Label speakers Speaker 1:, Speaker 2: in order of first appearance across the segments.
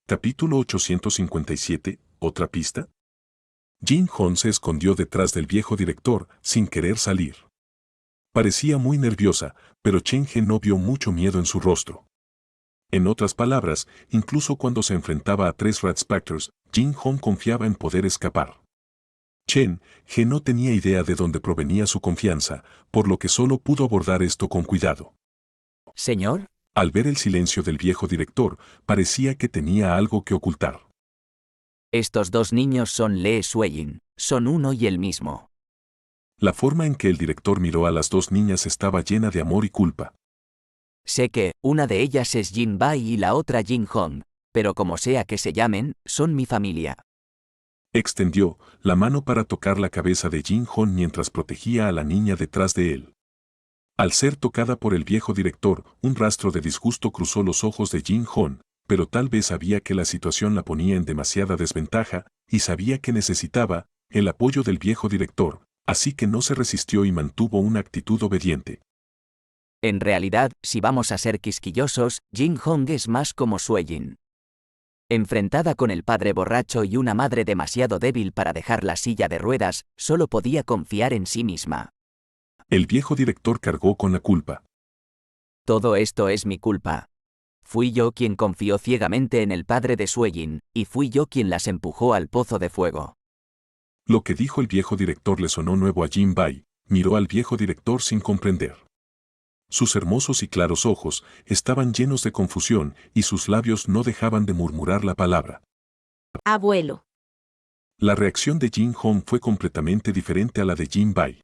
Speaker 1: Capítulo 857, ¿otra pista? Jin-Hon se escondió detrás del viejo director, sin querer salir. Parecía muy nerviosa, pero Chen-He no vio mucho miedo en su rostro. En otras palabras, incluso cuando se enfrentaba a 3 Rat Spectres, Jin-Hon confiaba en poder escapar. Chen-He no tenía idea de dónde provenía su confianza, por lo que solo pudo abordar esto con cuidado.
Speaker 2: Señor,
Speaker 1: Al ver el silencio del viejo director, parecía que tenía algo que ocultar.
Speaker 2: estos dos niños son Lee Sueyin, son uno y el mismo.
Speaker 1: La forma en que el director miró a las 2 niñas estaba llena de amor y culpa.
Speaker 2: Sé que una de ellas es Jin Bai y la otra Jin Hong, pero como sea que se llamen, son mi familia.
Speaker 1: Extendió la mano para tocar la cabeza de Jin-Hon mientras protegía a la niña detrás de él. Al ser tocada por el viejo director, un rastro de disgusto cruzó los ojos de Jin-Hon, pero tal vez sabía que la situación la ponía en demasiada desventaja, y sabía que necesitaba el apoyo del viejo director, así que no se resistió y mantuvo una actitud obediente.
Speaker 2: En realidad, si vamos a ser quisquillosos, Jin Hong es más como Sueyin. Enfrentada con el padre borracho y una madre demasiado débil para dejar la silla de ruedas, solo podía confiar en sí misma.
Speaker 1: El viejo director cargó con la culpa.
Speaker 2: Todo esto es mi culpa. Fui yo quien confió ciegamente en el padre de Sueyin, y fui yo quien las empujó al pozo de fuego.
Speaker 1: Lo que dijo el viejo director le sonó nuevo a Jin Bai, miró al viejo director sin comprender. Sus hermosos y claros ojos estaban llenos de confusión y sus labios no dejaban de murmurar la palabra.
Speaker 3: Abuelo.
Speaker 1: La reacción de Jin-Hong fue completamente diferente a la de Jin Bai.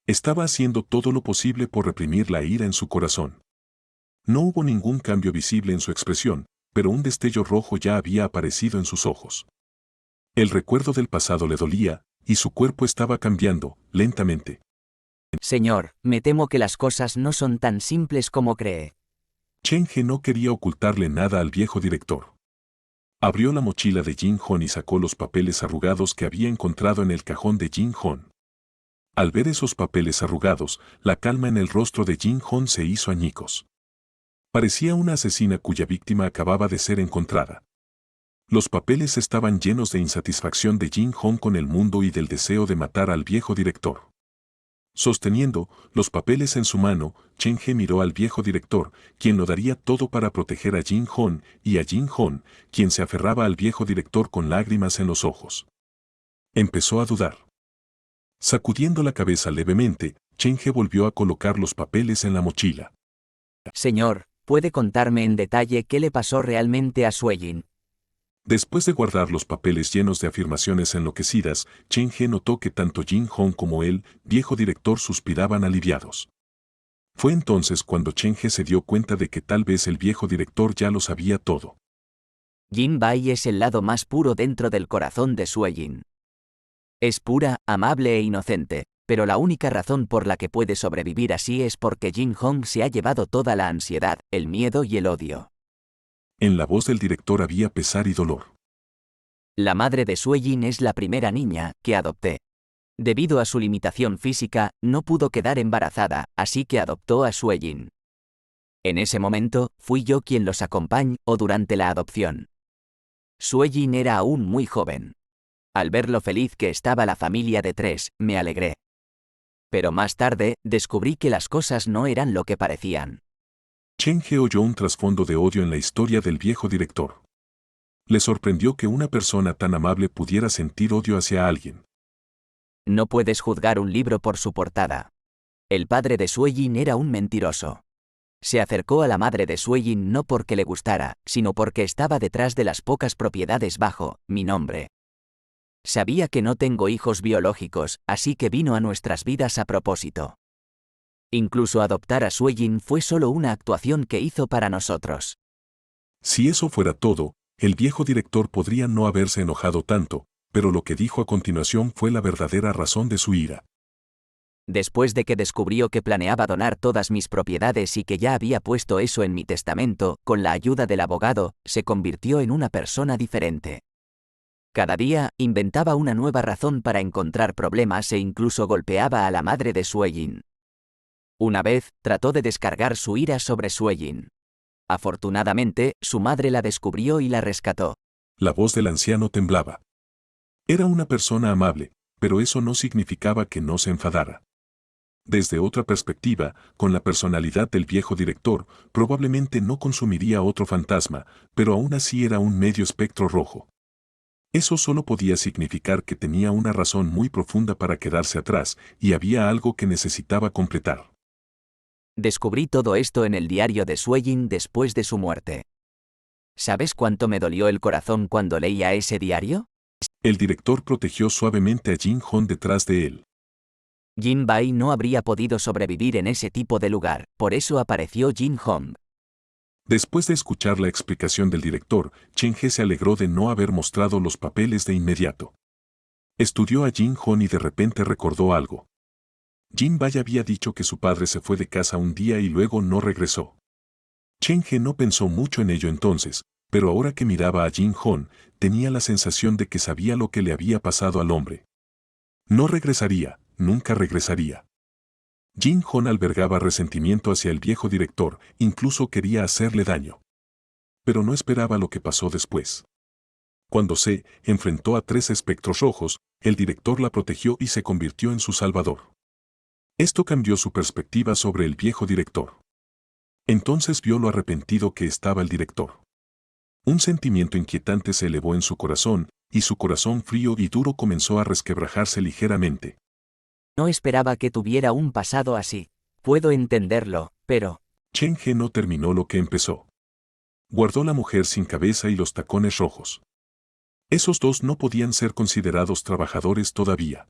Speaker 1: Estaba haciendo todo lo posible por reprimir la ira en su corazón. No hubo ningún cambio visible en su expresión, pero un destello rojo ya había aparecido en sus ojos. El recuerdo del pasado le dolía, y su cuerpo estaba cambiando, lentamente.
Speaker 2: Señor, me temo que las cosas no son tan simples como cree.
Speaker 1: Chen-He no quería ocultarle nada al viejo director. Abrió la mochila de Jin-Hon y sacó los papeles arrugados que había encontrado en el cajón de Jin-Hon. Al ver esos papeles arrugados, la calma en el rostro de Jin-Hon se hizo añicos. Parecía una asesina cuya víctima acababa de ser encontrada. Los papeles estaban llenos de insatisfacción de Jin-Hon con el mundo y del deseo de matar al viejo director. Sosteniendo los papeles en su mano, Chen-He miró al viejo director, quien lo daría todo para proteger a Jin-Hon, y a Jin-Hon, quien se aferraba al viejo director con lágrimas en los ojos. Empezó a dudar. Sacudiendo la cabeza levemente, Chen-He volvió a colocar los papeles en la mochila.
Speaker 2: Señor, ¿puede contarme en detalle qué le pasó realmente a Sueyin?
Speaker 1: Después de guardar los papeles llenos de afirmaciones enloquecidas, Chen-He notó que tanto Jin-Hon como el viejo director suspiraban aliviados. Fue entonces cuando Chen-He se dio cuenta de que tal vez el viejo director ya lo sabía todo.
Speaker 2: Jin Bai es el lado más puro dentro del corazón de Sueyin. Es pura, amable e inocente, pero la única razón por la que puede sobrevivir así es porque Jin Hong se ha llevado toda la ansiedad, el miedo y el odio.
Speaker 1: En la voz del director había pesar y dolor.
Speaker 2: La madre de Sueyin es la primera niña que adopté. Debido a su limitación física, no pudo quedar embarazada, así que adoptó a Sueyin. En ese momento, fui yo quien los acompañó durante la adopción. Sueyin era aún muy joven. Al ver lo feliz que estaba la familia de 3, me alegré. Pero más tarde, descubrí que las cosas no eran lo que parecían.
Speaker 1: Chen-He oyó un trasfondo de odio en la historia del viejo director. Le sorprendió que una persona tan amable pudiera sentir odio hacia alguien.
Speaker 2: No puedes juzgar un libro por su portada. El padre de Sueyin era un mentiroso. Se acercó a la madre de Sueyin no porque le gustara, sino porque estaba detrás de las pocas propiedades bajo mi nombre. Sabía que no tengo hijos biológicos, así que vino a nuestras vidas a propósito. Incluso adoptar a Sueyin fue solo una actuación que hizo para nosotros.
Speaker 1: Si eso fuera todo, el viejo director podría no haberse enojado tanto, pero lo que dijo a continuación fue la verdadera razón de su ira.
Speaker 2: Después de que descubrió que planeaba donar todas mis propiedades y que ya había puesto eso en mi testamento, con la ayuda del abogado, se convirtió en una persona diferente. Cada día, inventaba una nueva razón para encontrar problemas e incluso golpeaba a la madre de Sueyin. Una vez, trató de descargar su ira sobre Sueyin. Afortunadamente, su madre la descubrió y la rescató.
Speaker 1: La voz del anciano temblaba. Era una persona amable, pero eso no significaba que no se enfadara. Desde otra perspectiva, con la personalidad del viejo director, probablemente no consumiría otro fantasma, pero aún así era un medio espectro rojo. Eso solo podía significar que tenía una razón muy profunda para quedarse atrás, y había algo que necesitaba completar.
Speaker 2: Descubrí todo esto en el diario de Sueyin después de su muerte. ¿Sabes cuánto me dolió el corazón cuando leía ese diario?
Speaker 1: El director protegió suavemente a Jin-hon detrás de él.
Speaker 2: Jin Bai no habría podido sobrevivir en ese tipo de lugar, por eso apareció Jin-hong.
Speaker 1: Después de escuchar la explicación del director, Chen-he se alegró de no haber mostrado los papeles de inmediato. Estudió a Jin-hon y de repente recordó algo. Jin Bai había dicho que su padre se fue de casa un día y luego no regresó. Chen-he no pensó mucho en ello entonces, pero ahora que miraba a Jin-hon, tenía la sensación de que sabía lo que le había pasado al hombre. No regresaría, nunca regresaría. Jin-hon albergaba resentimiento hacia el viejo director, incluso quería hacerle daño. Pero no esperaba lo que pasó después. Cuando se enfrentó a 3 espectros rojos, el director la protegió y se convirtió en su salvador. Esto cambió su perspectiva sobre el viejo director. Entonces vio lo arrepentido que estaba el director. Un sentimiento inquietante se elevó en su corazón, y su corazón frío y duro comenzó a resquebrajarse ligeramente.
Speaker 2: No esperaba que tuviera un pasado así. Puedo entenderlo, pero...
Speaker 1: Chen-he no terminó lo que empezó. Guardó la mujer sin cabeza y los tacones rojos. Esos dos no podían ser considerados trabajadores todavía.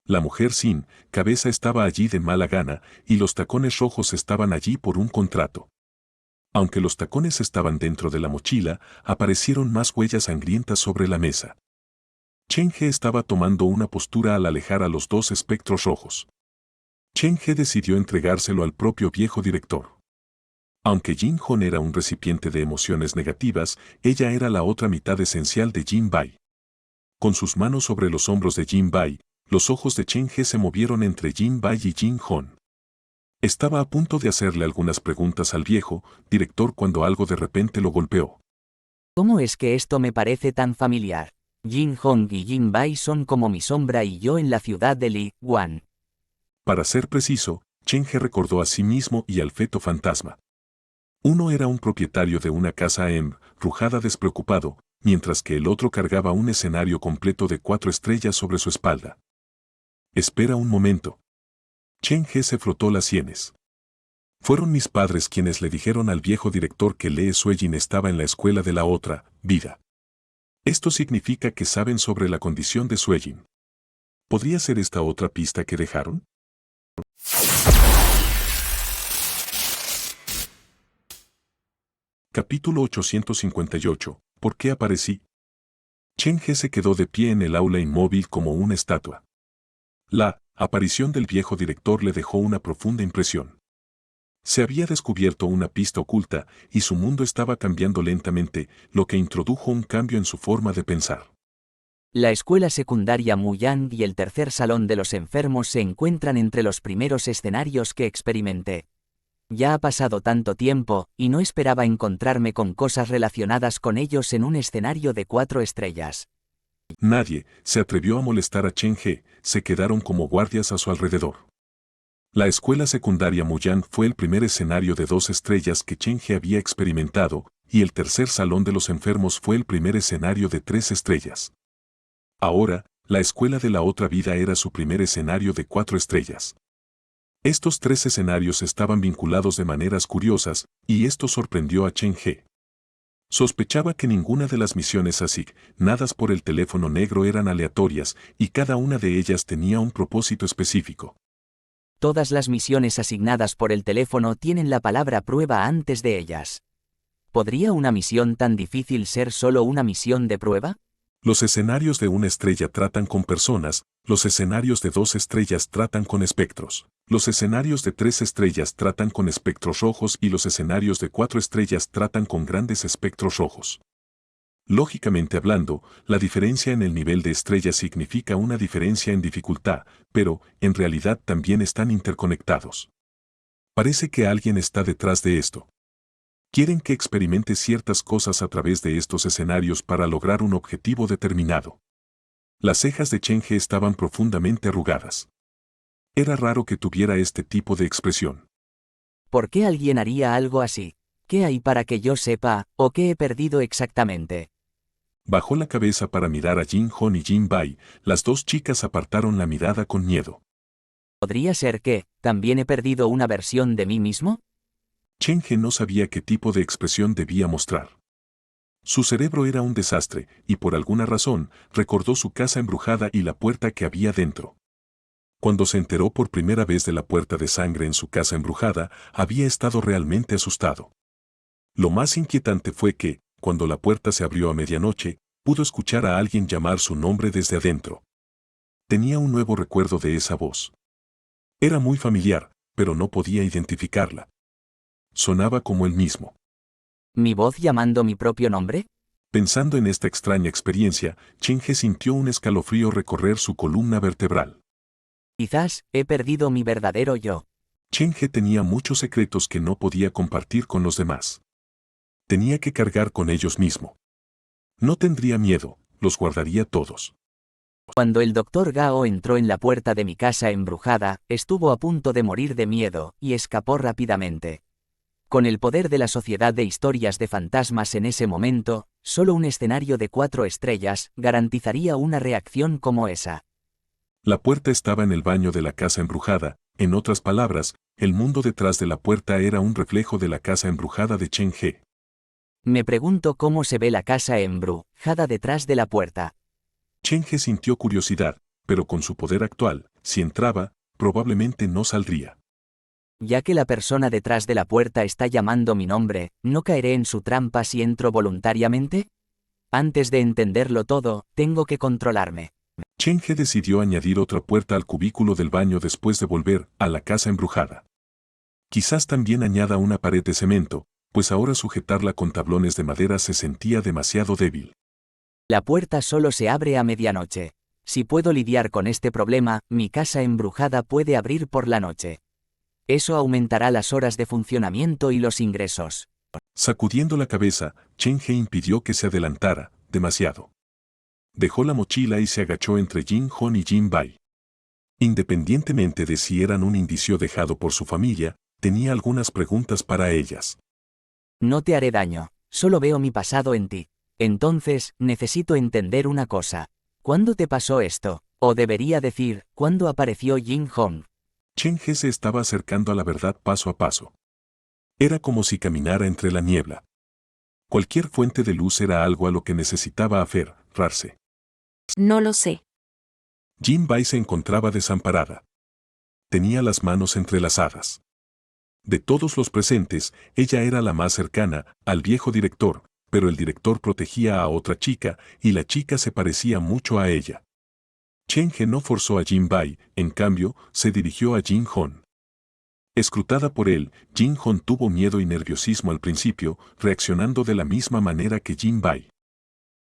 Speaker 1: La mujer sin cabeza estaba allí de mala gana, y los tacones rojos estaban allí por un contrato. Aunque los tacones estaban dentro de la mochila, aparecieron más huellas sangrientas sobre la mesa. Chen-he estaba tomando una postura al alejar a los 2 espectros rojos. Chen-he decidió entregárselo al propio viejo director. Aunque Jin-hon era un recipiente de emociones negativas, ella era la otra mitad esencial de Jin Bai. Con sus manos sobre los hombros de Jin Bai, los ojos de Chen-he se movieron entre Jin Bai y Jin-hon. Estaba a punto de hacerle algunas preguntas al viejo director cuando algo de repente lo golpeó.
Speaker 2: ¿Cómo es que esto me parece tan familiar? Jin-hong y Jin Bai son como mi sombra y yo en la ciudad de Li Wan.
Speaker 1: Para ser preciso, Chen-he recordó a sí mismo y al feto fantasma. Uno era un propietario de una casa embrujada despreocupado, mientras que el otro cargaba un escenario completo de 4 estrellas sobre su espalda. Espera un momento. Chen-he se frotó las sienes. Fueron mis padres quienes le dijeron al viejo director que Lee Sueyin estaba en la escuela de la otra vida. Esto significa que saben sobre la condición de Sueyin. ¿Podría ser esta otra pista que dejaron? Capítulo 858. ¿Por qué aparecí? Chen-he se quedó de pie en el aula inmóvil como una estatua. La aparición del viejo director le dejó una profunda impresión. Se había descubierto una pista oculta y su mundo estaba cambiando lentamente, lo que introdujo un cambio en su forma de pensar.
Speaker 2: La escuela secundaria Muyang y el tercer salón de los enfermos se encuentran entre los primeros escenarios que experimenté. Ya ha pasado tanto tiempo, y no esperaba encontrarme con cosas relacionadas con ellos en un escenario de 4 estrellas.
Speaker 1: Nadie se atrevió a molestar a Chen-he, se quedaron como guardias a su alrededor. La escuela secundaria Muyang fue el primer escenario de 2 estrellas que Chen-he había experimentado, y el tercer salón de los enfermos fue el primer escenario de 3 estrellas. Ahora, la escuela de la otra vida era su primer escenario de 4 estrellas. Estos 3 escenarios estaban vinculados de maneras curiosas, y esto sorprendió a Chen-he. Sospechaba que ninguna de las misiones asignadas por el teléfono negro eran aleatorias, y cada una de ellas tenía un propósito específico.
Speaker 2: Todas las misiones asignadas por el teléfono tienen la palabra prueba antes de ellas. ¿Podría una misión tan difícil ser solo una misión de prueba?
Speaker 1: Los escenarios de 1 estrella tratan con personas, los escenarios de 2 estrellas tratan con espectros, los escenarios de 3 estrellas tratan con espectros rojos y los escenarios de 4 estrellas tratan con grandes espectros rojos. Lógicamente hablando, la diferencia en el nivel de estrella significa una diferencia en dificultad, pero, en realidad también están interconectados. Parece que alguien está detrás de esto. Quieren que experimentes ciertas cosas a través de estos escenarios para lograr un objetivo determinado. Las cejas de Chen He estaban profundamente arrugadas. Era raro que tuviera este tipo de expresión.
Speaker 2: ¿Por qué alguien haría algo así? ¿Qué hay para que yo sepa, o qué he perdido exactamente?
Speaker 1: Bajó la cabeza para mirar a Jin Hon y Jin Bai. Las dos chicas apartaron la mirada con miedo.
Speaker 2: ¿Podría ser que, también he perdido una versión de mí mismo?
Speaker 1: Chen He no sabía qué tipo de expresión debía mostrar. Su cerebro era un desastre, y por alguna razón, recordó su casa embrujada y la puerta que había dentro. Cuando se enteró por primera vez de la puerta de sangre en su casa embrujada, había estado realmente asustado. Lo más inquietante fue que, cuando la puerta se abrió a medianoche, pudo escuchar a alguien llamar su nombre desde adentro. Tenía un nuevo recuerdo de esa voz. Era muy familiar, pero no podía identificarla. Sonaba como él mismo.
Speaker 2: ¿Mi voz llamando mi propio nombre?
Speaker 1: Pensando en esta extraña experiencia, Chen He sintió un escalofrío recorrer su columna vertebral.
Speaker 2: Quizás, he perdido mi verdadero yo.
Speaker 1: Chen He tenía muchos secretos que no podía compartir con los demás. Tenía que cargar con ellos mismo. No tendría miedo, los guardaría todos.
Speaker 2: Cuando el doctor Gao entró en la puerta de mi casa embrujada, estuvo a punto de morir de miedo, y escapó rápidamente. Con el poder de la Sociedad de Historias de Fantasmas en ese momento, solo un escenario de 4 estrellas garantizaría una reacción como esa.
Speaker 1: La puerta estaba en el baño de la casa embrujada, en otras palabras, el mundo detrás de la puerta era un reflejo de la casa embrujada de Chen He.
Speaker 2: Me pregunto cómo se ve la casa embrujada detrás de la puerta.
Speaker 1: Chen He sintió curiosidad, pero con su poder actual, si entraba, probablemente no saldría.
Speaker 2: Ya que la persona detrás de la puerta está llamando mi nombre, ¿no caeré en su trampa si entro voluntariamente? Antes de entenderlo todo, tengo que controlarme.
Speaker 1: Chen He decidió añadir otra puerta al cubículo del baño después de volver a la casa embrujada. Quizás también añada una pared de cemento, pues ahora sujetarla con tablones de madera se sentía demasiado débil.
Speaker 2: La puerta solo se abre a medianoche. Si puedo lidiar con este problema, mi casa embrujada puede abrir por la noche. Eso aumentará las horas de funcionamiento y los ingresos.
Speaker 1: Sacudiendo la cabeza, Chen He impidió que se adelantara, demasiado. Dejó la mochila y se agachó entre Jin Hon y Jin Bai. Independientemente de si eran un indicio dejado por su familia, tenía algunas preguntas para ellas.
Speaker 2: No te haré daño, solo veo mi pasado en ti. Entonces, necesito entender una cosa. ¿Cuándo te pasó esto? O debería decir, ¿cuándo apareció Jin Hong?
Speaker 1: Chen He se estaba acercando a la verdad paso a paso. Era como si caminara entre la niebla. Cualquier fuente de luz era algo a lo que necesitaba aferrarse.
Speaker 3: No lo sé.
Speaker 1: Jin Bai se encontraba desamparada. Tenía las manos entrelazadas. De todos los presentes, ella era la más cercana al viejo director, pero el director protegía a otra chica y la chica se parecía mucho a ella. Chen He no forzó a Jin Bai, en cambio, se dirigió a Jin Hon. Escrutada por él, Jin Hon tuvo miedo y nerviosismo al principio, reaccionando de la misma manera que Jin Bai.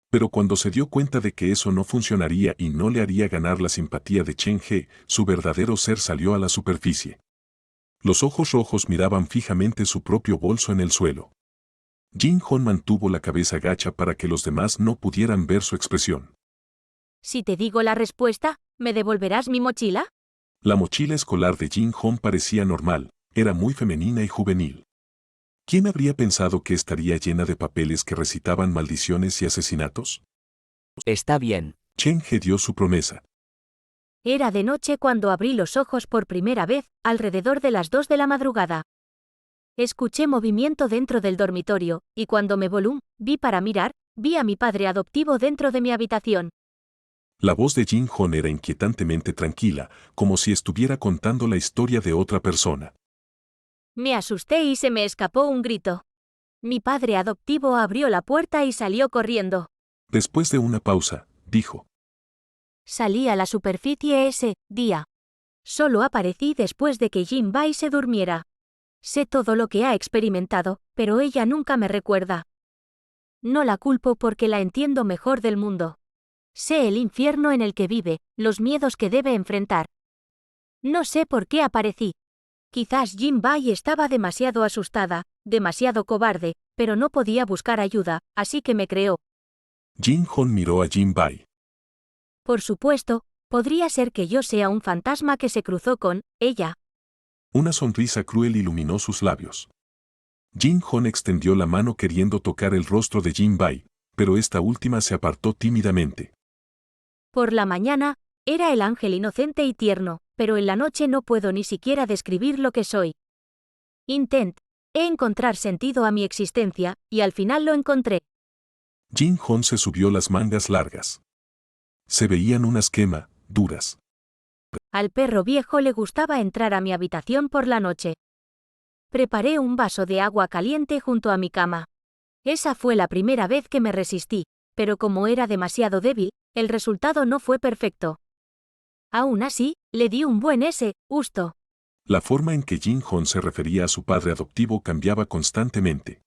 Speaker 1: Pero cuando se dio cuenta de que eso no funcionaría y no le haría ganar la simpatía de Chen He, su verdadero ser salió a la superficie. Los ojos rojos miraban fijamente su propio bolso en el suelo. Jin Hon mantuvo la cabeza gacha para que los demás no pudieran ver su expresión.
Speaker 3: Si te digo la respuesta, ¿me devolverás mi mochila?
Speaker 1: La mochila escolar de Jin Hon parecía normal, era muy femenina y juvenil. ¿Quién habría pensado que estaría llena de papeles que recitaban maldiciones y asesinatos?
Speaker 2: Está bien.
Speaker 1: Chen He dio su promesa.
Speaker 3: Era de noche cuando abrí los ojos por primera vez, alrededor de las 2 de la madrugada. Escuché movimiento dentro del dormitorio, y cuando me vi para mirar, vi a mi padre adoptivo dentro de mi habitación.
Speaker 1: La voz de Jin Hon era inquietantemente tranquila, como si estuviera contando la historia de otra persona.
Speaker 3: Me asusté y se me escapó un grito. Mi padre adoptivo abrió la puerta y salió corriendo.
Speaker 1: Después de una pausa, dijo.
Speaker 3: Salí a la superficie ese día. Solo aparecí después de que Jin Bai se durmiera. Sé todo lo que ha experimentado, pero ella nunca me recuerda. No la culpo porque la entiendo mejor del mundo. Sé el infierno en el que vive, los miedos que debe enfrentar. No sé por qué aparecí. Quizás Jin Bai estaba demasiado asustada, demasiado cobarde, pero no podía buscar ayuda, así que me creó.
Speaker 1: Jin-hon miró a Jin-bai.
Speaker 3: Por supuesto, podría ser que yo sea un fantasma que se cruzó con ella.
Speaker 1: Una sonrisa cruel iluminó sus labios. Jin-hon extendió la mano queriendo tocar el rostro de Jin-bai, pero esta última se apartó tímidamente.
Speaker 3: Por la mañana, era el ángel inocente y tierno, pero en la noche no puedo ni siquiera describir lo que soy. Intenté encontrar sentido a mi existencia, y al final lo encontré.
Speaker 1: Jin-hon se subió las mangas largas. Se veían unas duras.
Speaker 3: Al perro viejo le gustaba entrar a mi habitación por la noche. Preparé un vaso de agua caliente junto a mi cama. Esa fue la primera vez que me resistí, pero como era demasiado débil, el resultado no fue perfecto. Aún así, le di un buen gusto.
Speaker 1: La forma en que Jin-hon se refería a su padre adoptivo cambiaba constantemente.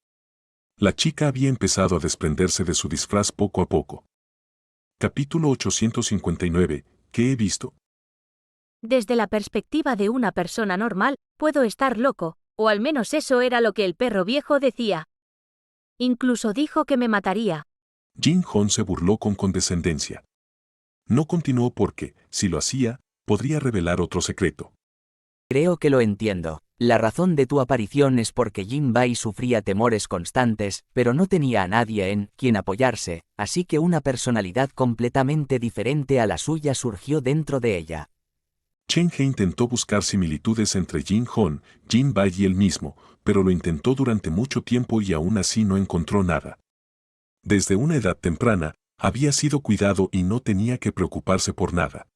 Speaker 1: La chica había empezado a desprenderse de su disfraz poco a poco. Capítulo 859. ¿Qué he visto?
Speaker 3: Desde la perspectiva de una persona normal, puedo estar loco, o al menos eso era lo que el perro viejo decía. Incluso dijo que me mataría.
Speaker 1: Jin-hon se burló con condescendencia. No continuó porque, si lo hacía, podría revelar otro secreto.
Speaker 2: Creo que lo entiendo. La razón de tu aparición es porque Jin-bai sufría temores constantes, pero no tenía a nadie en quien apoyarse, así que una personalidad completamente diferente a la suya surgió dentro de ella.
Speaker 1: Chen-he intentó buscar similitudes entre Jin-hon, Jin-bai y él mismo, pero lo intentó durante mucho tiempo y aún así no encontró nada. Desde una edad temprana, había sido cuidado y no tenía que preocuparse por nada.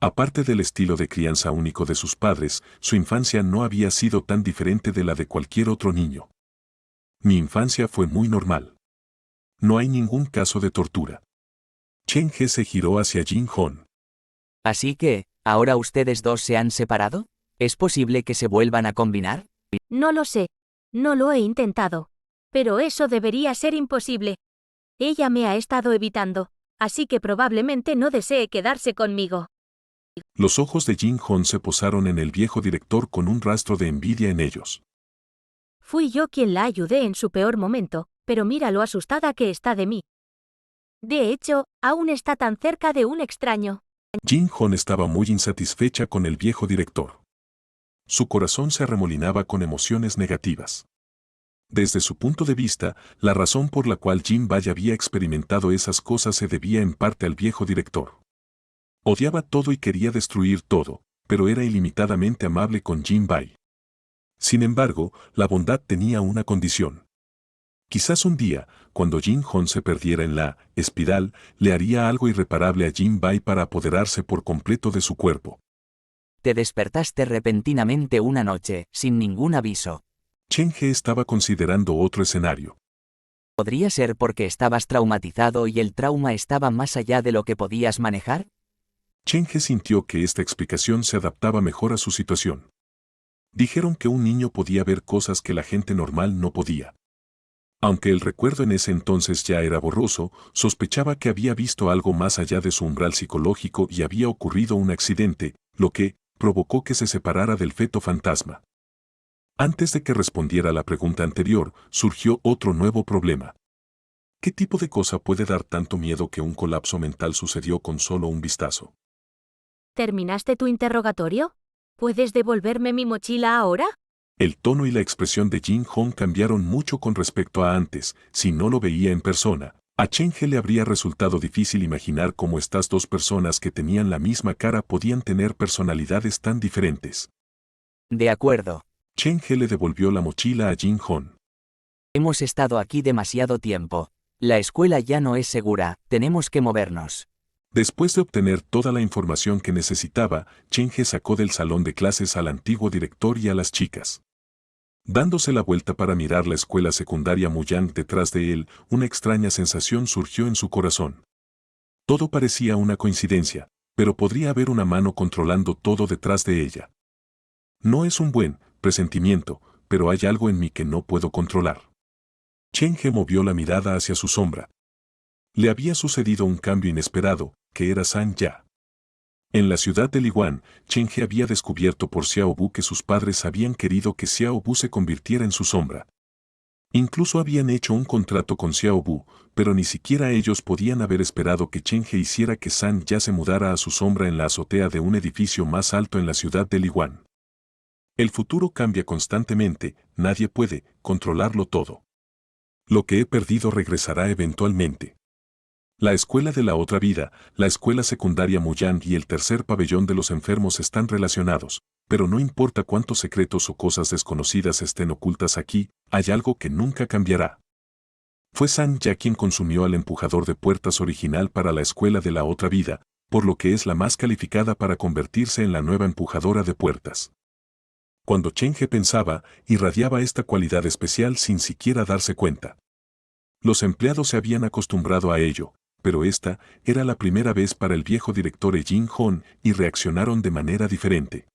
Speaker 1: Aparte del estilo de crianza único de sus padres, su infancia no había sido tan diferente de la de cualquier otro niño. Mi infancia fue muy normal. No hay ningún caso de tortura. Chen-he se giró hacia Jin-hon.
Speaker 2: Así que, ¿ahora ustedes dos se han separado? ¿Es posible que se vuelvan a combinar?
Speaker 3: No lo sé. No lo he intentado. Pero eso debería ser imposible. Ella me ha estado evitando, así que probablemente no desee quedarse conmigo.
Speaker 1: Los ojos de Jin-hon se posaron en el viejo director con un rastro de envidia en ellos.
Speaker 3: Fui yo quien la ayudé en su peor momento, pero mira lo asustada que está de mí. De hecho, aún está tan cerca de un extraño.
Speaker 1: Jin-hon estaba muy insatisfecha con el viejo director. Su corazón se arremolinaba con emociones negativas. Desde su punto de vista, la razón por la cual Jin-bai había experimentado esas cosas se debía en parte al viejo director. Odiaba todo y quería destruir todo, pero era ilimitadamente amable con Jin-bai. Sin embargo, la bondad tenía una condición. Quizás un día, cuando Jin-hon se perdiera en la espiral, le haría algo irreparable a Jin-bai para apoderarse por completo de su cuerpo.
Speaker 2: Te despertaste repentinamente una noche, sin ningún aviso.
Speaker 1: Chen-he estaba considerando otro escenario.
Speaker 2: ¿Podría ser porque estabas traumatizado y el trauma estaba más allá de lo que podías manejar?
Speaker 1: Chen-he sintió que esta explicación se adaptaba mejor a su situación. Dijeron que un niño podía ver cosas que la gente normal no podía. Aunque el recuerdo en ese entonces ya era borroso, sospechaba que había visto algo más allá de su umbral psicológico y había ocurrido un accidente, lo que provocó que se separara del feto fantasma. Antes de que respondiera a la pregunta anterior, surgió otro nuevo problema. ¿Qué tipo de cosa puede dar tanto miedo que un colapso mental sucedió con solo un vistazo?
Speaker 3: ¿Terminaste tu interrogatorio? ¿Puedes devolverme mi mochila ahora?
Speaker 1: El tono y la expresión de Jin-hon cambiaron mucho con respecto a antes. Si no lo veía en persona, a Chen-he le habría resultado difícil imaginar cómo estas dos personas que tenían la misma cara podían tener personalidades tan diferentes.
Speaker 2: De acuerdo.
Speaker 1: Chen-he le devolvió la mochila a Jin-hon.
Speaker 2: Hemos estado aquí demasiado tiempo. La escuela ya no es segura, tenemos que movernos.
Speaker 1: Después de obtener toda la información que necesitaba, Chen-he sacó del salón de clases al antiguo director y a las chicas. Dándose la vuelta para mirar la escuela secundaria Muyang detrás de él, una extraña sensación surgió en su corazón. Todo parecía una coincidencia, pero podría haber una mano controlando todo detrás de ella. No es un buen presentimiento, pero hay algo en mí que no puedo controlar. Chen-he movió la mirada hacia su sombra. Le había sucedido un cambio inesperado, que era San Ya. En la ciudad de Liwan, Chen He había descubierto por Xiao Bu que sus padres habían querido que Xiao Bu se convirtiera en su sombra. Incluso habían hecho un contrato con Xiao Bu, pero ni siquiera ellos podían haber esperado que Chen He hiciera que San Ya se mudara a su sombra en la azotea de un edificio más alto en la ciudad de Liwan. El futuro cambia constantemente, nadie puede controlarlo todo. Lo que he perdido regresará eventualmente. La escuela de la otra vida, la escuela secundaria Muyang y el tercer pabellón de los enfermos están relacionados, pero no importa cuántos secretos o cosas desconocidas estén ocultas aquí, hay algo que nunca cambiará. Fue San Ya quien consumió al empujador de puertas original para la escuela de la otra vida, por lo que es la más calificada para convertirse en la nueva empujadora de puertas. Cuando Chen He pensaba, irradiaba esta cualidad especial sin siquiera darse cuenta. Los empleados se habían acostumbrado a ello, pero esta era la primera vez para el viejo director Jin Hon y reaccionaron de manera diferente.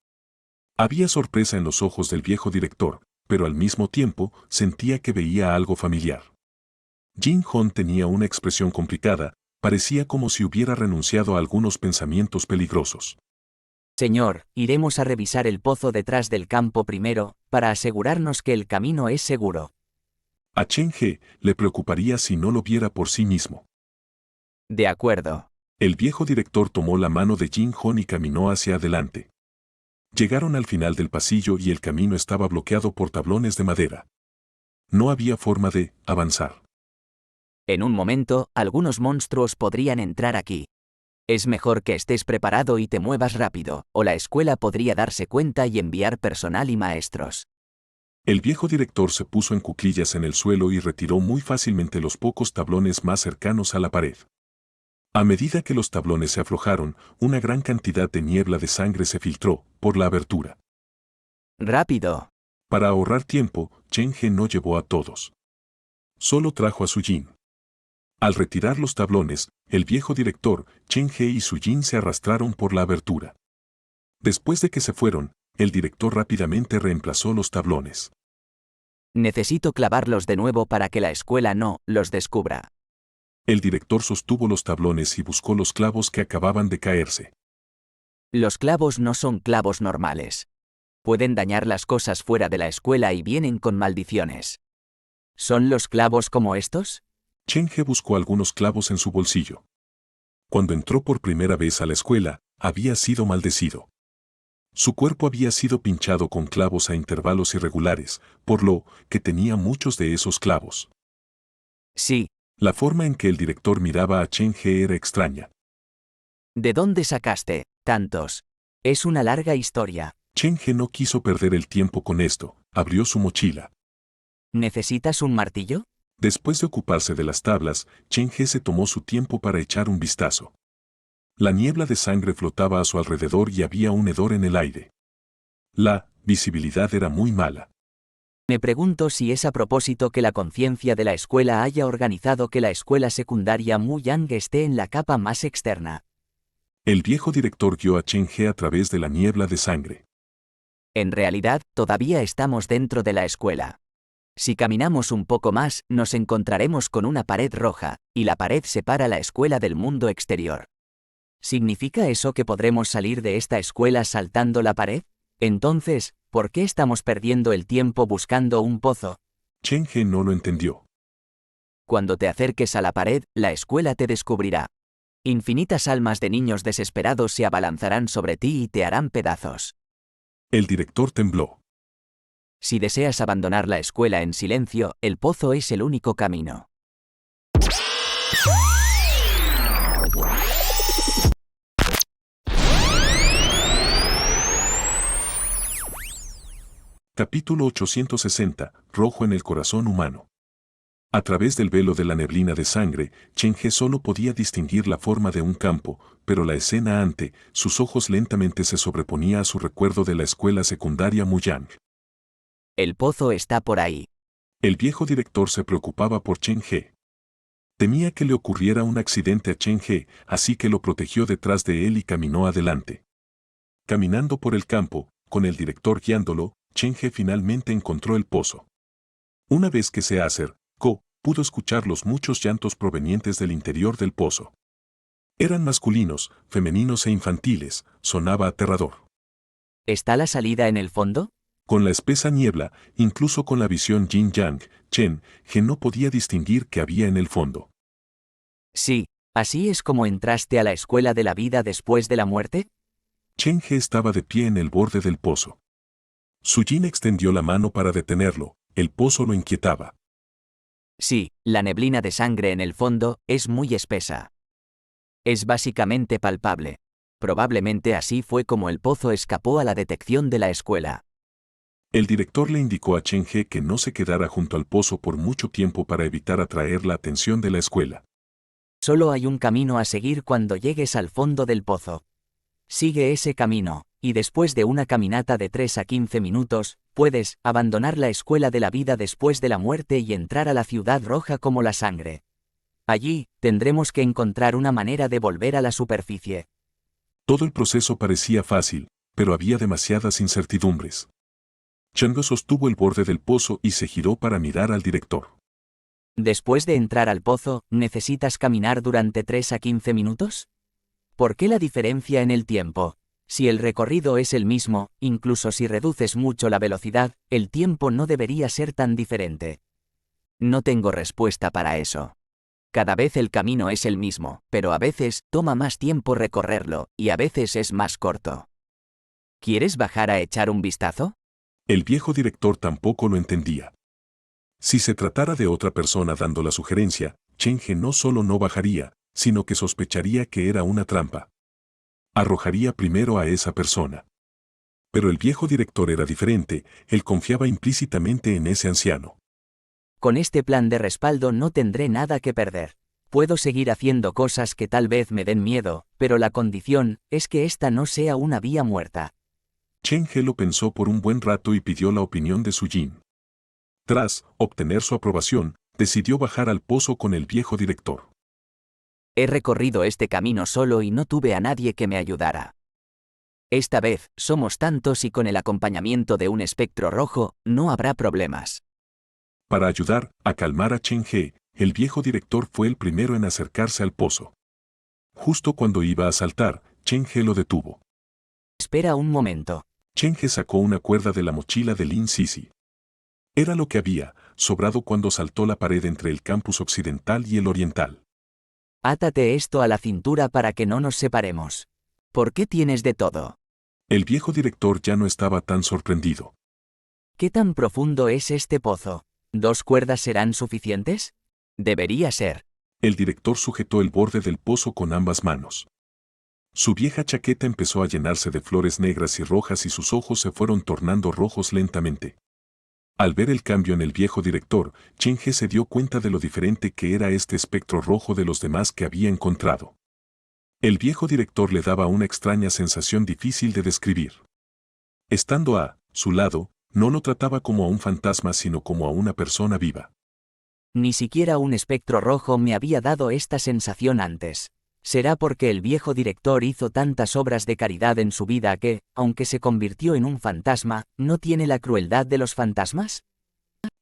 Speaker 1: Había sorpresa en los ojos del viejo director, pero al mismo tiempo sentía que veía algo familiar. Jin Hon tenía una expresión complicada, parecía como si hubiera renunciado a algunos pensamientos peligrosos.
Speaker 2: Señor, iremos a revisar el pozo detrás del campo primero, para asegurarnos que el camino es seguro.
Speaker 1: A Chen He le preocuparía si no lo viera por sí mismo.
Speaker 2: De acuerdo.
Speaker 1: El viejo director tomó la mano de Jin Hon y caminó hacia adelante. Llegaron al final del pasillo y el camino estaba bloqueado por tablones de madera. No había forma de avanzar.
Speaker 2: En un momento, algunos monstruos podrían entrar aquí. Es mejor que estés preparado y te muevas rápido, o la escuela podría darse cuenta y enviar personal y maestros.
Speaker 1: El viejo director se puso en cuclillas en el suelo y retiró muy fácilmente los pocos tablones más cercanos a la pared. A medida que los tablones se aflojaron, una gran cantidad de niebla de sangre se filtró por la abertura.
Speaker 2: ¡Rápido!
Speaker 1: Para ahorrar tiempo, Chen He no llevó a todos. Solo trajo a Su Jin. Al retirar los tablones, el viejo director, Chen He y Su Jin se arrastraron por la abertura. Después de que se fueron, el director rápidamente reemplazó los tablones.
Speaker 2: Necesito clavarlos de nuevo para que la escuela no los descubra.
Speaker 1: El director sostuvo los tablones y buscó los clavos que acababan de caerse.
Speaker 2: Los clavos no son clavos normales. Pueden dañar las cosas fuera de la escuela y vienen con maldiciones. ¿Son los clavos como estos?
Speaker 1: Chen He buscó algunos clavos en su bolsillo. Cuando entró por primera vez a la escuela, había sido maldecido. Su cuerpo había sido pinchado con clavos a intervalos irregulares, por lo que tenía muchos de esos clavos.
Speaker 2: Sí.
Speaker 1: La forma en que el director miraba a Chen He era extraña.
Speaker 2: ¿De dónde sacaste tantos? Es una larga historia.
Speaker 1: Chen He no quiso perder el tiempo con esto, abrió su mochila.
Speaker 2: ¿Necesitas un martillo?
Speaker 1: Después de ocuparse de las tablas, Chen He se tomó su tiempo para echar un vistazo. La niebla de sangre flotaba a su alrededor y había un hedor en el aire. La visibilidad era muy mala.
Speaker 2: Me pregunto si es a propósito que la conciencia de la escuela haya organizado que la escuela secundaria Muyang esté en la capa más externa.
Speaker 1: El viejo director guió a Chen He a través de la niebla de sangre.
Speaker 2: En realidad, todavía estamos dentro de la escuela. Si caminamos un poco más, nos encontraremos con una pared roja, y la pared separa la escuela del mundo exterior. ¿Significa eso que podremos salir de esta escuela saltando la pared? Entonces, ¿por qué estamos perdiendo el tiempo buscando un pozo?
Speaker 1: Chen He no lo entendió.
Speaker 2: Cuando te acerques a la pared, la escuela te descubrirá. Infinitas almas de niños desesperados se abalanzarán sobre ti y te harán pedazos.
Speaker 1: El director tembló.
Speaker 2: Si deseas abandonar la escuela en silencio, el pozo es el único camino.
Speaker 1: Capítulo 860, Rojo en el corazón humano. A través del velo de la neblina de sangre, Chen He solo podía distinguir la forma de un campo, pero la escena ante sus ojos lentamente se sobreponía a su recuerdo de la escuela secundaria Muyang.
Speaker 2: El pozo está por ahí.
Speaker 1: El viejo director se preocupaba por Chen He. Temía que le ocurriera un accidente a Chen He, así que lo protegió detrás de él y caminó adelante. Caminando por el campo, con el director guiándolo, Chen He finalmente encontró el pozo. Una vez que se acercó, pudo escuchar los muchos llantos provenientes del interior del pozo. Eran masculinos, femeninos e infantiles, sonaba aterrador.
Speaker 2: ¿Está la salida en el fondo?
Speaker 1: Con la espesa niebla, incluso con la visión yin-yang, Chen-He no podía distinguir qué había en el fondo.
Speaker 2: Sí, ¿así es como entraste a la escuela de la vida después de la muerte?
Speaker 1: Chen-He estaba de pie en el borde del pozo. Su yin extendió la mano para detenerlo, el pozo lo inquietaba.
Speaker 2: Sí, la neblina de sangre en el fondo es muy espesa. Es básicamente palpable. Probablemente así fue como el pozo escapó a la detección de la escuela.
Speaker 1: El director le indicó a Chen-He que no se quedara junto al pozo por mucho tiempo para evitar atraer la atención de la escuela.
Speaker 2: Solo hay un camino a seguir cuando llegues al fondo del pozo. Sigue ese camino, y después de una caminata de 3 a 15 minutos, puedes abandonar la escuela de la vida después de la muerte y entrar a la ciudad roja como la sangre. Allí, tendremos que encontrar una manera de volver a la superficie.
Speaker 1: Todo el proceso parecía fácil, pero había demasiadas incertidumbres. Chang'e sostuvo el borde del pozo y se giró para mirar al director.
Speaker 2: Después de entrar al pozo, ¿necesitas caminar durante 3 a 15 minutos? ¿Por qué la diferencia en el tiempo? Si el recorrido es el mismo, incluso si reduces mucho la velocidad, el tiempo no debería ser tan diferente. No tengo respuesta para eso. Cada vez el camino es el mismo, pero a veces toma más tiempo recorrerlo, y a veces es más corto. ¿Quieres bajar a echar un vistazo?
Speaker 1: El viejo director tampoco lo entendía. Si se tratara de otra persona dando la sugerencia, Chen-He no solo no bajaría, sino que sospecharía que era una trampa. Arrojaría primero a esa persona. Pero el viejo director era diferente, él confiaba implícitamente en ese anciano.
Speaker 2: Con este plan de respaldo no tendré nada que perder. Puedo seguir haciendo cosas que tal vez me den miedo, pero la condición es que esta no sea una vía muerta.
Speaker 1: Chen-He lo pensó por un buen rato y pidió la opinión de su yin. Tras obtener su aprobación, decidió bajar al pozo con el viejo director.
Speaker 2: He recorrido este camino solo y no tuve a nadie que me ayudara. Esta vez, somos tantos y con el acompañamiento de un espectro rojo, no habrá problemas.
Speaker 1: Para ayudar a calmar a Chen-He, el viejo director fue el primero en acercarse al pozo. Justo cuando iba a saltar, Chen-He lo detuvo.
Speaker 2: Espera un momento.
Speaker 1: Chen-He sacó una cuerda de la mochila de Lin Sisi. Era lo que había sobrado cuando saltó la pared entre el campus occidental y el oriental.
Speaker 2: Átate esto a la cintura para que no nos separemos. ¿Por qué tienes de todo?
Speaker 1: El viejo director ya no estaba tan sorprendido.
Speaker 2: ¿Qué tan profundo es este pozo? ¿2 cuerdas serán suficientes? Debería ser.
Speaker 1: El director sujetó el borde del pozo con ambas manos. Su vieja chaqueta empezó a llenarse de flores negras y rojas y sus ojos se fueron tornando rojos lentamente. Al ver el cambio en el viejo director, Chen-He se dio cuenta de lo diferente que era este espectro rojo de los demás que había encontrado. El viejo director le daba una extraña sensación difícil de describir. Estando a su lado, no lo trataba como a un fantasma sino como a una persona viva.
Speaker 2: Ni siquiera un espectro rojo me había dado esta sensación antes. ¿Será porque el viejo director hizo tantas obras de caridad en su vida que, aunque se convirtió en un fantasma, no tiene la crueldad de los fantasmas?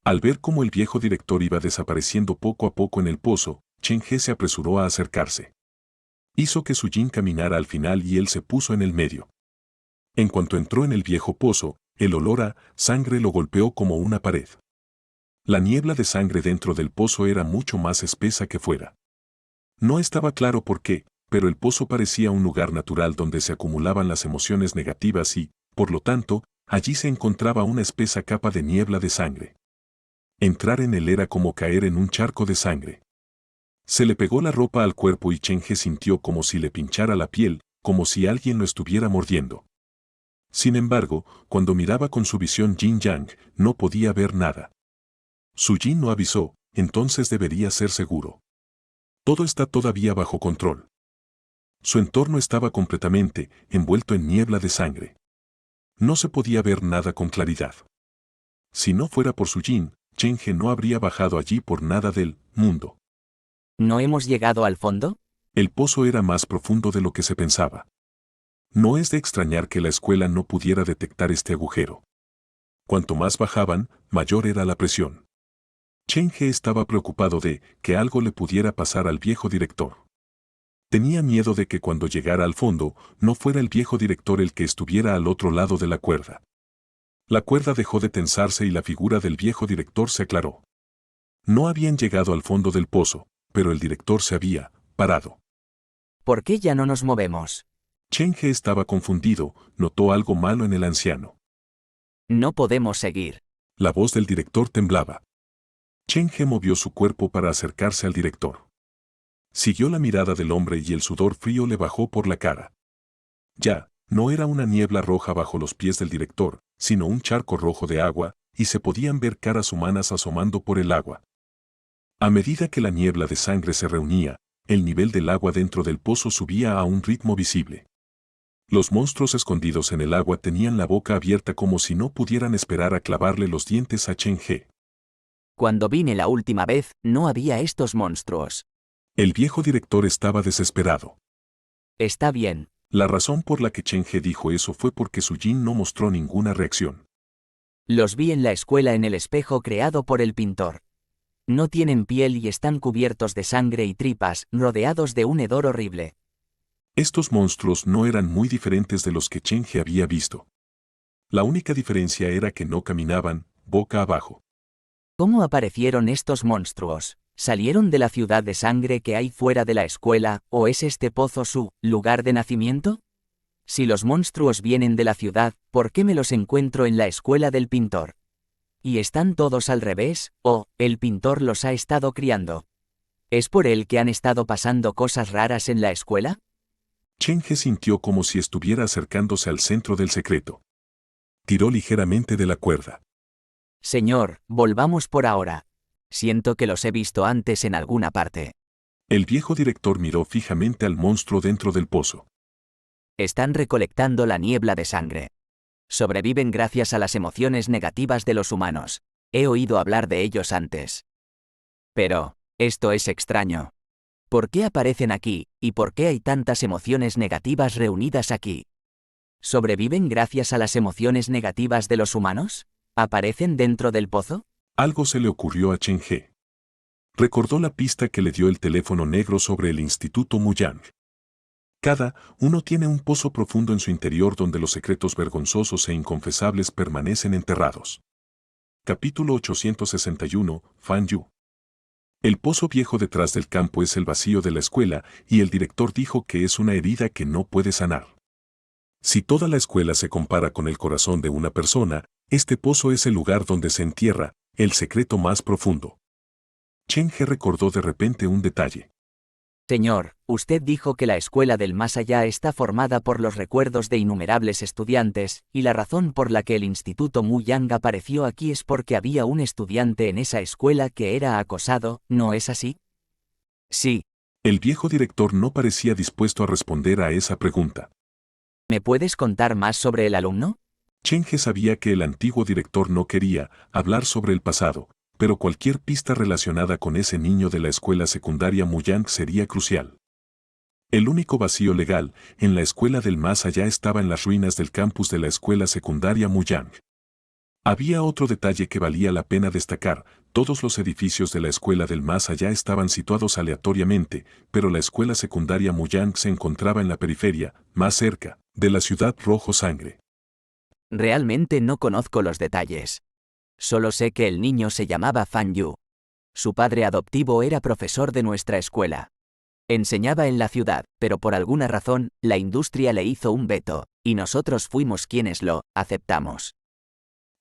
Speaker 1: Al ver cómo el viejo director iba desapareciendo poco a poco en el pozo, Chen-He se apresuró a acercarse. Hizo que su yin caminara al final y él se puso en el medio. En cuanto entró en el viejo pozo, el olor a sangre lo golpeó como una pared. La niebla de sangre dentro del pozo era mucho más espesa que fuera. No estaba claro por qué, pero el pozo parecía un lugar natural donde se acumulaban las emociones negativas y, por lo tanto, allí se encontraba una espesa capa de niebla de sangre. Entrar en él era como caer en un charco de sangre. Se le pegó la ropa al cuerpo y Chen-He sintió como si le pinchara la piel, como si alguien lo estuviera mordiendo. Sin embargo, cuando miraba con su visión yin-yang, no podía ver nada. Su yin no avisó, entonces debería ser seguro. Todo está todavía bajo control. Su entorno estaba completamente envuelto en niebla de sangre. No se podía ver nada con claridad. Si no fuera por su yin, Chen-He no habría bajado allí por nada del mundo.
Speaker 2: ¿No hemos llegado al fondo?
Speaker 1: El pozo era más profundo de lo que se pensaba. No es de extrañar que la escuela no pudiera detectar este agujero. Cuanto más bajaban, mayor era la presión. Chen-He estaba preocupado de que algo le pudiera pasar al viejo director. Tenía miedo de que cuando llegara al fondo, no fuera el viejo director el que estuviera al otro lado de la cuerda. La cuerda dejó de tensarse y la figura del viejo director se aclaró. No habían llegado al fondo del pozo, pero el director se había parado.
Speaker 2: ¿Por qué ya no nos movemos?
Speaker 1: Chen He estaba confundido, notó algo malo en el anciano.
Speaker 2: No podemos seguir.
Speaker 1: La voz del director temblaba. Chen He movió su cuerpo para acercarse al director. Siguió la mirada del hombre y el sudor frío le bajó por la cara. Ya, no era una niebla roja bajo los pies del director, sino un charco rojo de agua, y se podían ver caras humanas asomando por el agua. A medida que la niebla de sangre se reunía, el nivel del agua dentro del pozo subía a un ritmo visible. Los monstruos escondidos en el agua tenían la boca abierta como si no pudieran esperar a clavarle los dientes a Chen He.
Speaker 2: Cuando vine la última vez, no había estos monstruos.
Speaker 1: El viejo director estaba desesperado.
Speaker 2: Está bien.
Speaker 1: La razón por la que Chen He dijo eso fue porque Su Jin no mostró ninguna reacción.
Speaker 2: Los vi en la escuela en el espejo creado por el pintor. No tienen piel y están cubiertos de sangre y tripas, rodeados de un hedor horrible.
Speaker 1: Estos monstruos no eran muy diferentes de los que Chen He había visto. La única diferencia era que no caminaban, boca abajo.
Speaker 2: ¿Cómo aparecieron estos monstruos? ¿Salieron de la ciudad de sangre que hay fuera de la escuela, o es este pozo su lugar de nacimiento? Si los monstruos vienen de la ciudad, ¿por qué me los encuentro en la escuela del pintor? ¿Y están todos al revés, o el pintor los ha estado criando? ¿Es por él que han estado pasando cosas raras en la escuela?
Speaker 1: Chen He sintió como si estuviera acercándose al centro del secreto. Tiró ligeramente de la cuerda.
Speaker 2: Señor, volvamos por ahora. Siento que los he visto antes en alguna parte.
Speaker 1: El viejo director miró fijamente al monstruo dentro del pozo.
Speaker 2: Están recolectando la niebla de sangre. Sobreviven gracias a las emociones negativas de los humanos. He oído hablar de ellos antes. Pero, esto es extraño. ¿Por qué aparecen aquí, y por qué hay tantas emociones negativas reunidas aquí? ¿Sobreviven gracias a las emociones negativas de los humanos? ¿Aparecen dentro del pozo?
Speaker 1: Algo se le ocurrió a Chen He. Recordó la pista que le dio el teléfono negro sobre el Instituto Muyang. Cada uno tiene un pozo profundo en su interior donde los secretos vergonzosos e inconfesables permanecen enterrados. Capítulo 861, Fan Yu. El pozo viejo detrás del campo es el vacío de la escuela y el director dijo que es una herida que no puede sanar. Si toda la escuela se compara con el corazón de una persona, este pozo es el lugar donde se entierra el secreto más profundo. Chen He recordó de repente un detalle.
Speaker 2: Señor, usted dijo que la escuela del más allá está formada por los recuerdos de innumerables estudiantes, y la razón por la que el Instituto Muyang apareció aquí es porque había un estudiante en esa escuela que era acosado, ¿no es así? Sí.
Speaker 1: El viejo director no parecía dispuesto a responder a esa pregunta.
Speaker 2: ¿Me puedes contar más sobre el alumno?
Speaker 1: Chen He sabía que el antiguo director no quería hablar sobre el pasado, pero cualquier pista relacionada con ese niño de la escuela secundaria Muyang sería crucial. El único vacío legal en la escuela del más allá estaba en las ruinas del campus de la escuela secundaria Muyang. Había otro detalle que valía la pena destacar: todos los edificios de la escuela del más allá estaban situados aleatoriamente, pero la escuela secundaria Muyang se encontraba en la periferia, más cerca de la ciudad Rojo Sangre.
Speaker 2: Realmente no conozco los detalles. Solo sé que el niño se llamaba Fan Yu. Su padre adoptivo era profesor de nuestra escuela. Enseñaba en la ciudad, pero por alguna razón, la industria le hizo un veto, y nosotros fuimos quienes lo aceptamos.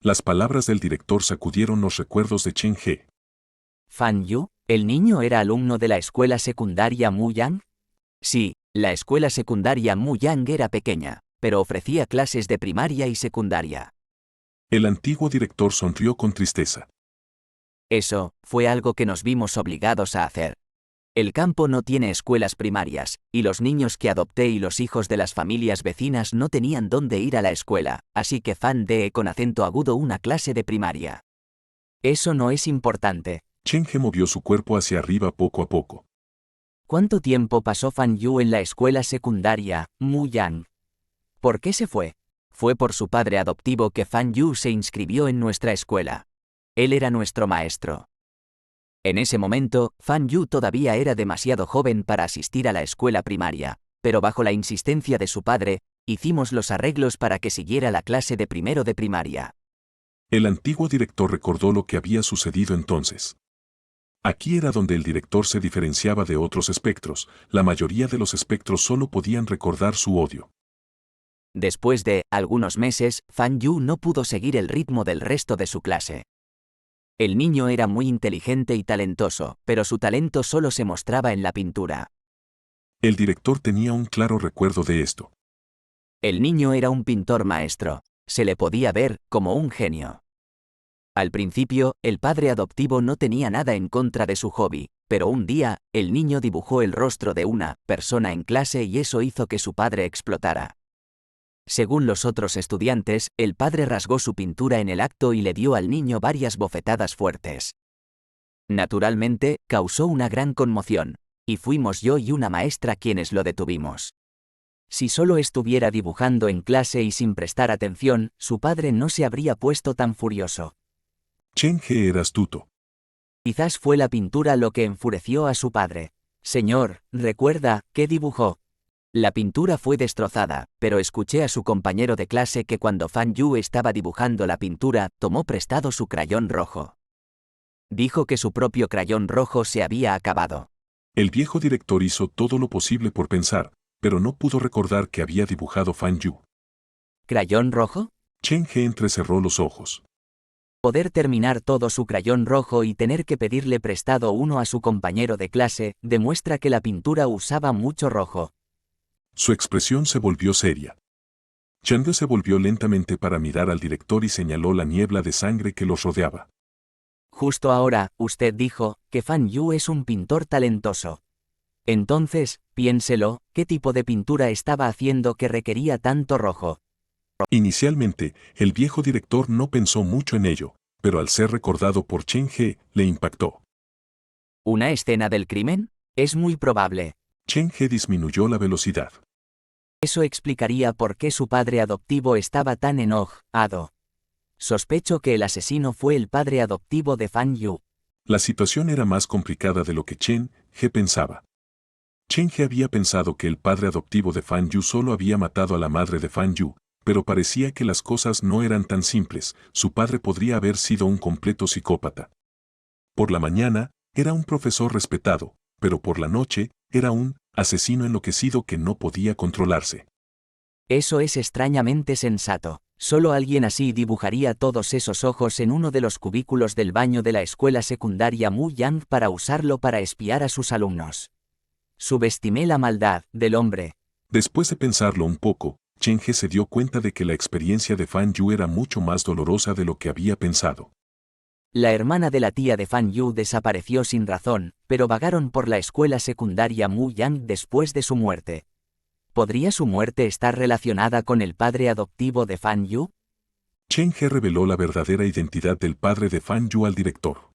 Speaker 1: Las palabras del director sacudieron los recuerdos de Chen He.
Speaker 2: ¿Fan Yu, el niño era alumno de la escuela secundaria Muyang? Sí, la escuela secundaria Muyang era pequeña, pero ofrecía clases de primaria y secundaria.
Speaker 1: El antiguo director sonrió con tristeza.
Speaker 2: Eso fue algo que nos vimos obligados a hacer. El campo no tiene escuelas primarias, y los niños que adopté y los hijos de las familias vecinas no tenían dónde ir a la escuela, así que Fan de con acento agudo una clase de primaria. Eso no es importante.
Speaker 1: Chen He movió su cuerpo hacia arriba poco a poco.
Speaker 2: ¿Cuánto tiempo pasó Fan Yu en la escuela secundaria Muyang? ¿Por qué se fue? Fue por su padre adoptivo que Fan Yu se inscribió en nuestra escuela. Él era nuestro maestro. En ese momento, Fan Yu todavía era demasiado joven para asistir a la escuela primaria, pero bajo la insistencia de su padre, hicimos los arreglos para que siguiera la clase de primero de primaria.
Speaker 1: El antiguo director recordó lo que había sucedido entonces. Aquí era donde el director se diferenciaba de otros espectros. La mayoría de los espectros solo podían recordar su odio.
Speaker 2: Después de algunos meses, Fan Yu no pudo seguir el ritmo del resto de su clase. El niño era muy inteligente y talentoso, pero su talento solo se mostraba en la pintura.
Speaker 1: El director tenía un claro recuerdo de esto.
Speaker 2: El niño era un pintor maestro. Se le podía ver como un genio. Al principio, el padre adoptivo no tenía nada en contra de su hobby, pero un día, el niño dibujó el rostro de una persona en clase y eso hizo que su padre explotara. Según los otros estudiantes, el padre rasgó su pintura en el acto y le dio al niño varias bofetadas fuertes. Naturalmente, causó una gran conmoción, y fuimos yo y una maestra quienes lo detuvimos. Si solo estuviera dibujando en clase y sin prestar atención, su padre no se habría puesto tan furioso.
Speaker 1: Chen He era astuto.
Speaker 2: Quizás fue la pintura lo que enfureció a su padre. Señor, ¿recuerda qué dibujó? La pintura fue destrozada, pero escuché a su compañero de clase que cuando Fan Yu estaba dibujando la pintura, tomó prestado su crayón rojo. Dijo que su propio crayón rojo se había acabado.
Speaker 1: El viejo director hizo todo lo posible por pensar, pero no pudo recordar que había dibujado Fan Yu.
Speaker 2: ¿Crayón rojo?
Speaker 1: Chen He entrecerró los ojos.
Speaker 2: Poder terminar todo su crayón rojo y tener que pedirle prestado uno a su compañero de clase, demuestra que la pintura usaba mucho rojo.
Speaker 1: Su expresión se volvió seria. Chang'e se volvió lentamente para mirar al director y señaló la niebla de sangre que los rodeaba.
Speaker 2: Justo ahora, usted dijo que Fan Yu es un pintor talentoso. Entonces, piénselo, ¿qué tipo de pintura estaba haciendo que requería tanto rojo?
Speaker 1: Inicialmente, el viejo director no pensó mucho en ello, pero al ser recordado por Chen He, le impactó.
Speaker 2: ¿Una escena del crimen? Es muy probable.
Speaker 1: Chen He disminuyó la velocidad.
Speaker 2: Eso explicaría por qué su padre adoptivo estaba tan enojado. Sospecho que el asesino fue el padre adoptivo de Fan Yu.
Speaker 1: La situación era más complicada de lo que Chen He pensaba. Chen He había pensado que el padre adoptivo de Fan Yu solo había matado a la madre de Fan Yu, pero parecía que las cosas no eran tan simples. Su padre podría haber sido un completo psicópata. Por la mañana, era un profesor respetado, pero por la noche, era un asesino enloquecido que no podía controlarse.
Speaker 2: Eso es extrañamente sensato. Solo alguien así dibujaría todos esos ojos en uno de los cubículos del baño de la escuela secundaria Mu Yang para usarlo para espiar a sus alumnos. Subestimé la maldad del hombre.
Speaker 1: Después de pensarlo un poco, Chen He se dio cuenta de que la experiencia de Fan Yu era mucho más dolorosa de lo que había pensado.
Speaker 2: La hermana de la tía de Fan Yu desapareció sin razón, pero vagaron por la escuela secundaria Mu Yang después de su muerte. ¿Podría su muerte estar relacionada con el padre adoptivo de Fan Yu?
Speaker 1: Chen He reveló la verdadera identidad del padre de Fan Yu al director.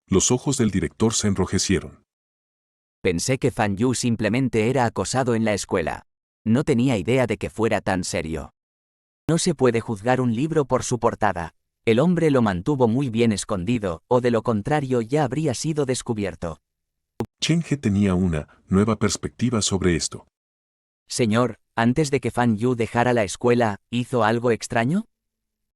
Speaker 1: Los ojos del director se enrojecieron.
Speaker 2: Pensé que Fan Yu simplemente era acosado en la escuela. No tenía idea de que fuera tan serio. No se puede juzgar un libro por su portada. El hombre lo mantuvo muy bien escondido, o de lo contrario ya habría sido descubierto.
Speaker 1: Chen He tenía una nueva perspectiva sobre esto.
Speaker 2: Señor, antes de que Fan Yu dejara la escuela, ¿hizo algo extraño?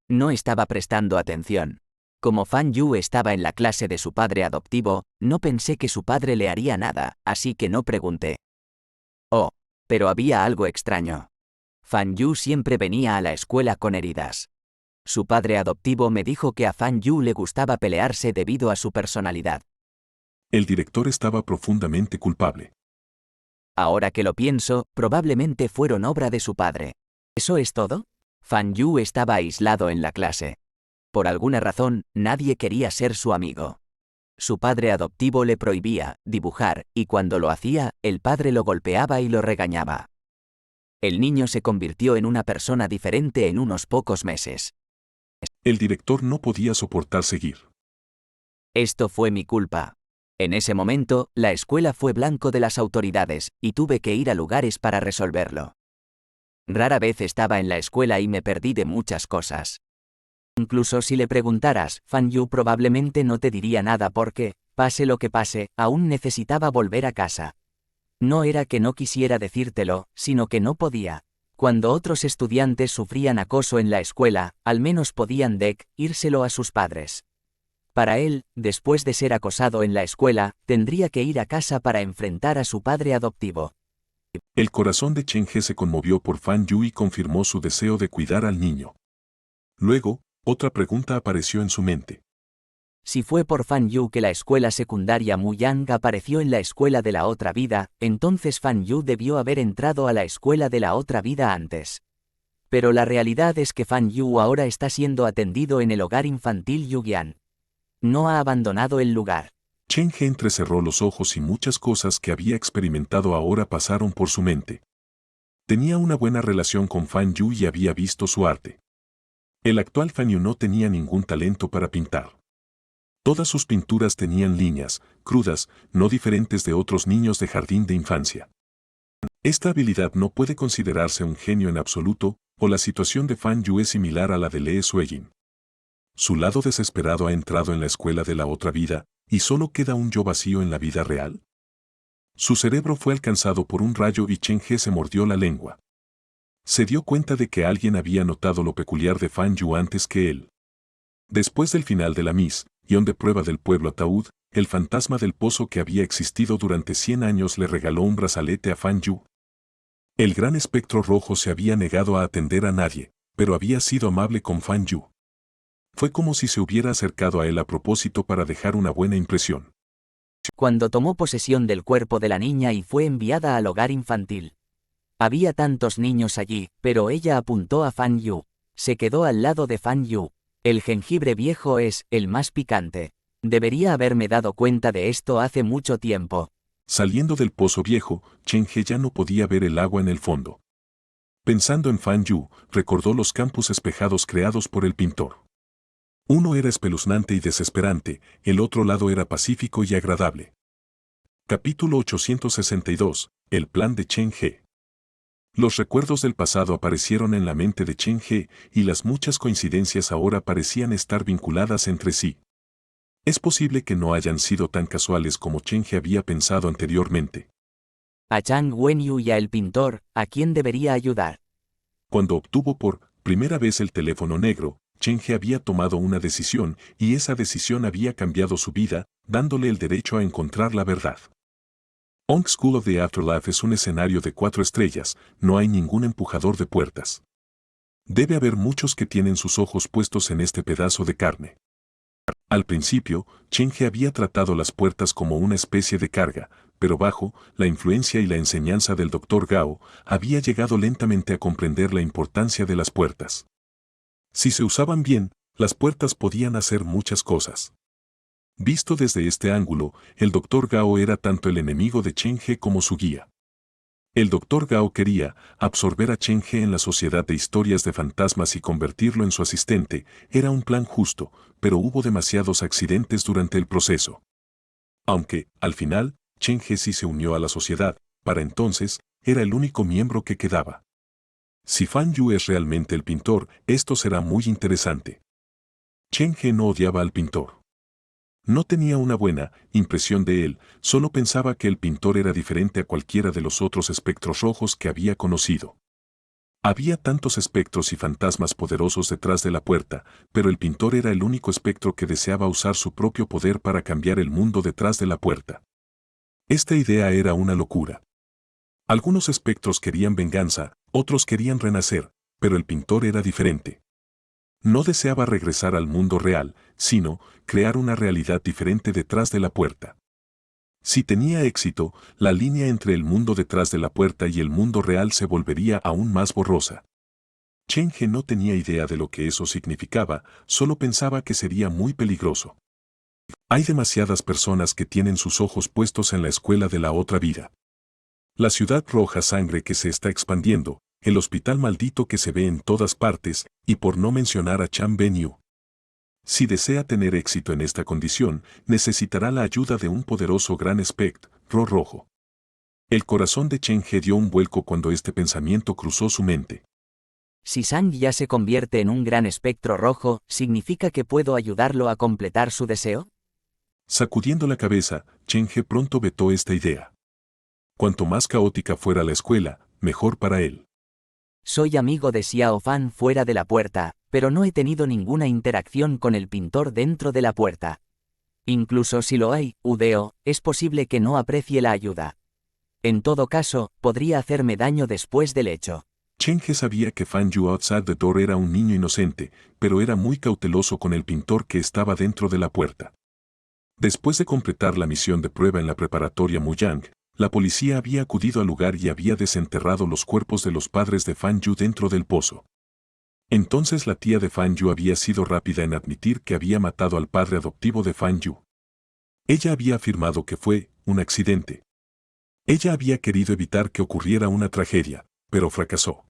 Speaker 2: No estaba prestando atención. Como Fan Yu estaba en la clase de su padre adoptivo, no pensé que su padre le haría nada, así que no pregunté. Oh, pero había algo extraño. Fan Yu siempre venía a la escuela con heridas. Su padre adoptivo me dijo que a Fan Yu le gustaba pelearse debido a su personalidad.
Speaker 1: El director estaba profundamente culpable.
Speaker 2: Ahora que lo pienso, probablemente fueron obra de su padre. ¿Eso es todo? Fan Yu estaba aislado en la clase. Por alguna razón, nadie quería ser su amigo. Su padre adoptivo le prohibía dibujar, y cuando lo hacía, el padre lo golpeaba y lo regañaba. El niño se convirtió en una persona diferente en unos pocos meses.
Speaker 1: El director no podía soportar seguir.
Speaker 2: Esto fue mi culpa. En ese momento, la escuela fue blanco de las autoridades, y tuve que ir a lugares para resolverlo. Rara vez estaba en la escuela y me perdí de muchas cosas. Incluso si le preguntaras, Fan Yu probablemente no te diría nada porque Pase lo que pase, aún necesitaba volver a casa. No era que no quisiera decírtelo, sino que no podía. Cuando otros estudiantes sufrían acoso en la escuela, al menos podían írselo a sus padres. Para él, después de ser acosado en la escuela, tendría que ir a casa para enfrentar a su padre adoptivo.
Speaker 1: El corazón de Chen He se conmovió por Fan Yu y confirmó su deseo de cuidar al niño. Luego, otra pregunta apareció en su mente.
Speaker 2: Si fue por Fan Yu que la escuela secundaria Muyang apareció en la escuela de la otra vida, entonces Fan Yu debió haber entrado a la escuela de la otra vida antes. Pero la realidad es que Fan Yu ahora está siendo atendido en el hogar infantil Yugian. No ha abandonado el lugar.
Speaker 1: Chen He entrecerró los ojos y muchas cosas que había experimentado ahora pasaron por su mente. Tenía una buena relación con Fan Yu y había visto su arte. El actual Fan Yu no tenía ningún talento para pintar. Todas sus pinturas tenían líneas, crudas, no diferentes de otros niños de jardín de infancia. Esta habilidad no puede considerarse un genio en absoluto, o la situación de Fan Yu es similar a la de Lee Suejin. Su lado desesperado ha entrado en la escuela de la otra vida, y solo queda un yo vacío en la vida real. Su cerebro fue alcanzado por un rayo y Chen He se mordió la lengua. Se dio cuenta de que alguien había notado lo peculiar de Fan Yu antes que él. Después del final de la Miss, guión de prueba del pueblo ataúd, el fantasma del pozo que había existido durante 100 años le regaló un brazalete a Fan Yu. El gran espectro rojo se había negado a atender a nadie, pero había sido amable con Fan Yu. Fue como si se hubiera acercado a él a propósito para dejar una buena impresión.
Speaker 2: Cuando tomó posesión del cuerpo de la niña y fue enviada al hogar infantil. Había tantos niños allí, pero ella apuntó a Fan Yu. Se quedó al lado de Fan Yu. El jengibre viejo es el más picante. Debería haberme dado cuenta de esto hace mucho tiempo.
Speaker 1: Saliendo del pozo viejo, Chen He ya no podía ver el agua en el fondo. Pensando en Fan Yu, recordó los campos espejados creados por el pintor. Uno era espeluznante y desesperante, el otro lado era pacífico y agradable. Capítulo 862, el plan de Chen He. Los recuerdos del pasado aparecieron en la mente de Chen He, y las muchas coincidencias ahora parecían estar vinculadas entre sí. Es posible que no hayan sido tan casuales como Chen He había pensado anteriormente.
Speaker 2: A Chang Wenyu y a el pintor, ¿a quién debería ayudar?
Speaker 1: Cuando obtuvo por primera vez el teléfono negro, Chen He había tomado una decisión, y esa decisión había cambiado su vida, dándole el derecho a encontrar la verdad. Ong School of the Afterlife es un escenario de 4 estrellas, no hay ningún empujador de puertas. Debe haber muchos que tienen sus ojos puestos en este pedazo de carne. Al principio, Chen He había tratado las puertas como una especie de carga, pero bajo la influencia y la enseñanza del Dr. Gao, había llegado lentamente a comprender la importancia de las puertas. Si se usaban bien, las puertas podían hacer muchas cosas. Visto desde este ángulo, el Dr. Gao era tanto el enemigo de Chen He como su guía. El Dr. Gao quería absorber a Chen He en la sociedad de historias de fantasmas y convertirlo en su asistente. Era un plan justo, pero hubo demasiados accidentes durante el proceso. Aunque, al final, Chen He sí se unió a la sociedad, para entonces, era el único miembro que quedaba. Si Fan Yu es realmente el pintor, esto será muy interesante. Chen He no odiaba al pintor. No tenía una buena impresión de él, solo pensaba que el pintor era diferente a cualquiera de los otros espectros rojos que había conocido. Había tantos espectros y fantasmas poderosos detrás de la puerta, pero el pintor era el único espectro que deseaba usar su propio poder para cambiar el mundo detrás de la puerta. Esta idea era una locura. Algunos espectros querían venganza, otros querían renacer, pero el pintor era diferente. No deseaba regresar al mundo real, sino crear una realidad diferente detrás de la puerta. Si tenía éxito, la línea entre el mundo detrás de la puerta y el mundo real se volvería aún más borrosa. Chen He no tenía idea de lo que eso significaba, solo pensaba que sería muy peligroso. Hay demasiadas personas que tienen sus ojos puestos en la escuela de la otra vida. La ciudad roja sangre que se está expandiendo, el hospital maldito que se ve en todas partes, y por no mencionar a Chan Ben-yu. Si desea tener éxito en esta condición, necesitará la ayuda de un poderoso gran espectro rojo. El corazón de Chen He dio un vuelco cuando este pensamiento cruzó su mente.
Speaker 2: Si Sang ya se convierte en un gran espectro rojo, ¿significa que puedo ayudarlo a completar su deseo?
Speaker 1: Sacudiendo la cabeza, Chen He pronto vetó esta idea. Cuanto más caótica fuera la escuela, mejor para él.
Speaker 2: Soy amigo de Xiao Fan fuera de la puerta, pero no he tenido ninguna interacción con el pintor dentro de la puerta. Incluso si lo hay, Udeo, es posible que no aprecie la ayuda. En todo caso, podría hacerme daño después del hecho.
Speaker 1: Chen He sabía que Fan Yu outside the door era un niño inocente, pero era muy cauteloso con el pintor que estaba dentro de la puerta. Después de completar la misión de prueba en la preparatoria Muyang, la policía había acudido al lugar y había desenterrado los cuerpos de los padres de Fan Yu dentro del pozo. Entonces la tía de Fan Yu había sido rápida en admitir que había matado al padre adoptivo de Fan Yu. Ella había afirmado que fue un accidente. Ella había querido evitar que ocurriera una tragedia, pero fracasó.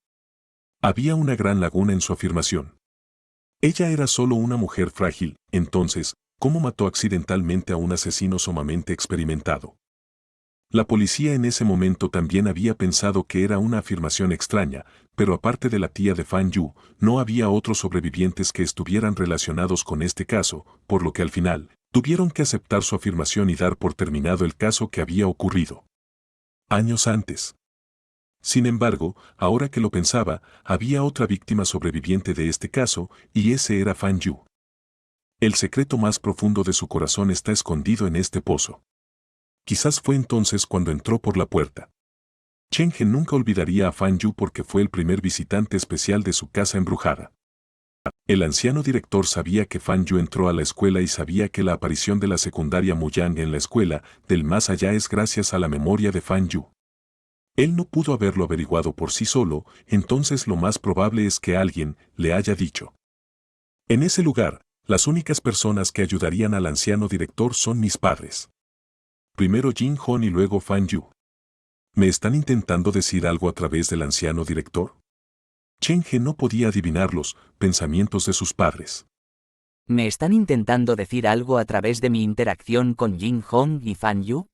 Speaker 1: Había una gran laguna en su afirmación. Ella era solo una mujer frágil, entonces, ¿cómo mató accidentalmente a un asesino sumamente experimentado? La policía en ese momento también había pensado que era una afirmación extraña, pero aparte de la tía de Fan Yu, no había otros sobrevivientes que estuvieran relacionados con este caso, por lo que al final, tuvieron que aceptar su afirmación y dar por terminado el caso que había ocurrido años antes. Sin embargo, ahora que lo pensaba, había otra víctima sobreviviente de este caso, y ese era Fan Yu. El secreto más profundo de su corazón está escondido en este pozo. Quizás fue entonces cuando entró por la puerta. Chen He nunca olvidaría a Fan Yu porque fue el primer visitante especial de su casa embrujada. El anciano director sabía que Fan Yu entró a la escuela y sabía que la aparición de la secundaria Muyang en la escuela del más allá es gracias a la memoria de Fan Yu. Él no pudo haberlo averiguado por sí solo, entonces lo más probable es que alguien le haya dicho. En ese lugar, las únicas personas que ayudarían al anciano director son mis padres. Primero Jin Hon y luego Fan Yu. ¿Me están intentando decir algo a través del anciano director? Chen He no podía adivinar los pensamientos de sus padres.
Speaker 2: ¿Me están intentando decir algo a través de mi interacción con Jin Hong y Fan Yu?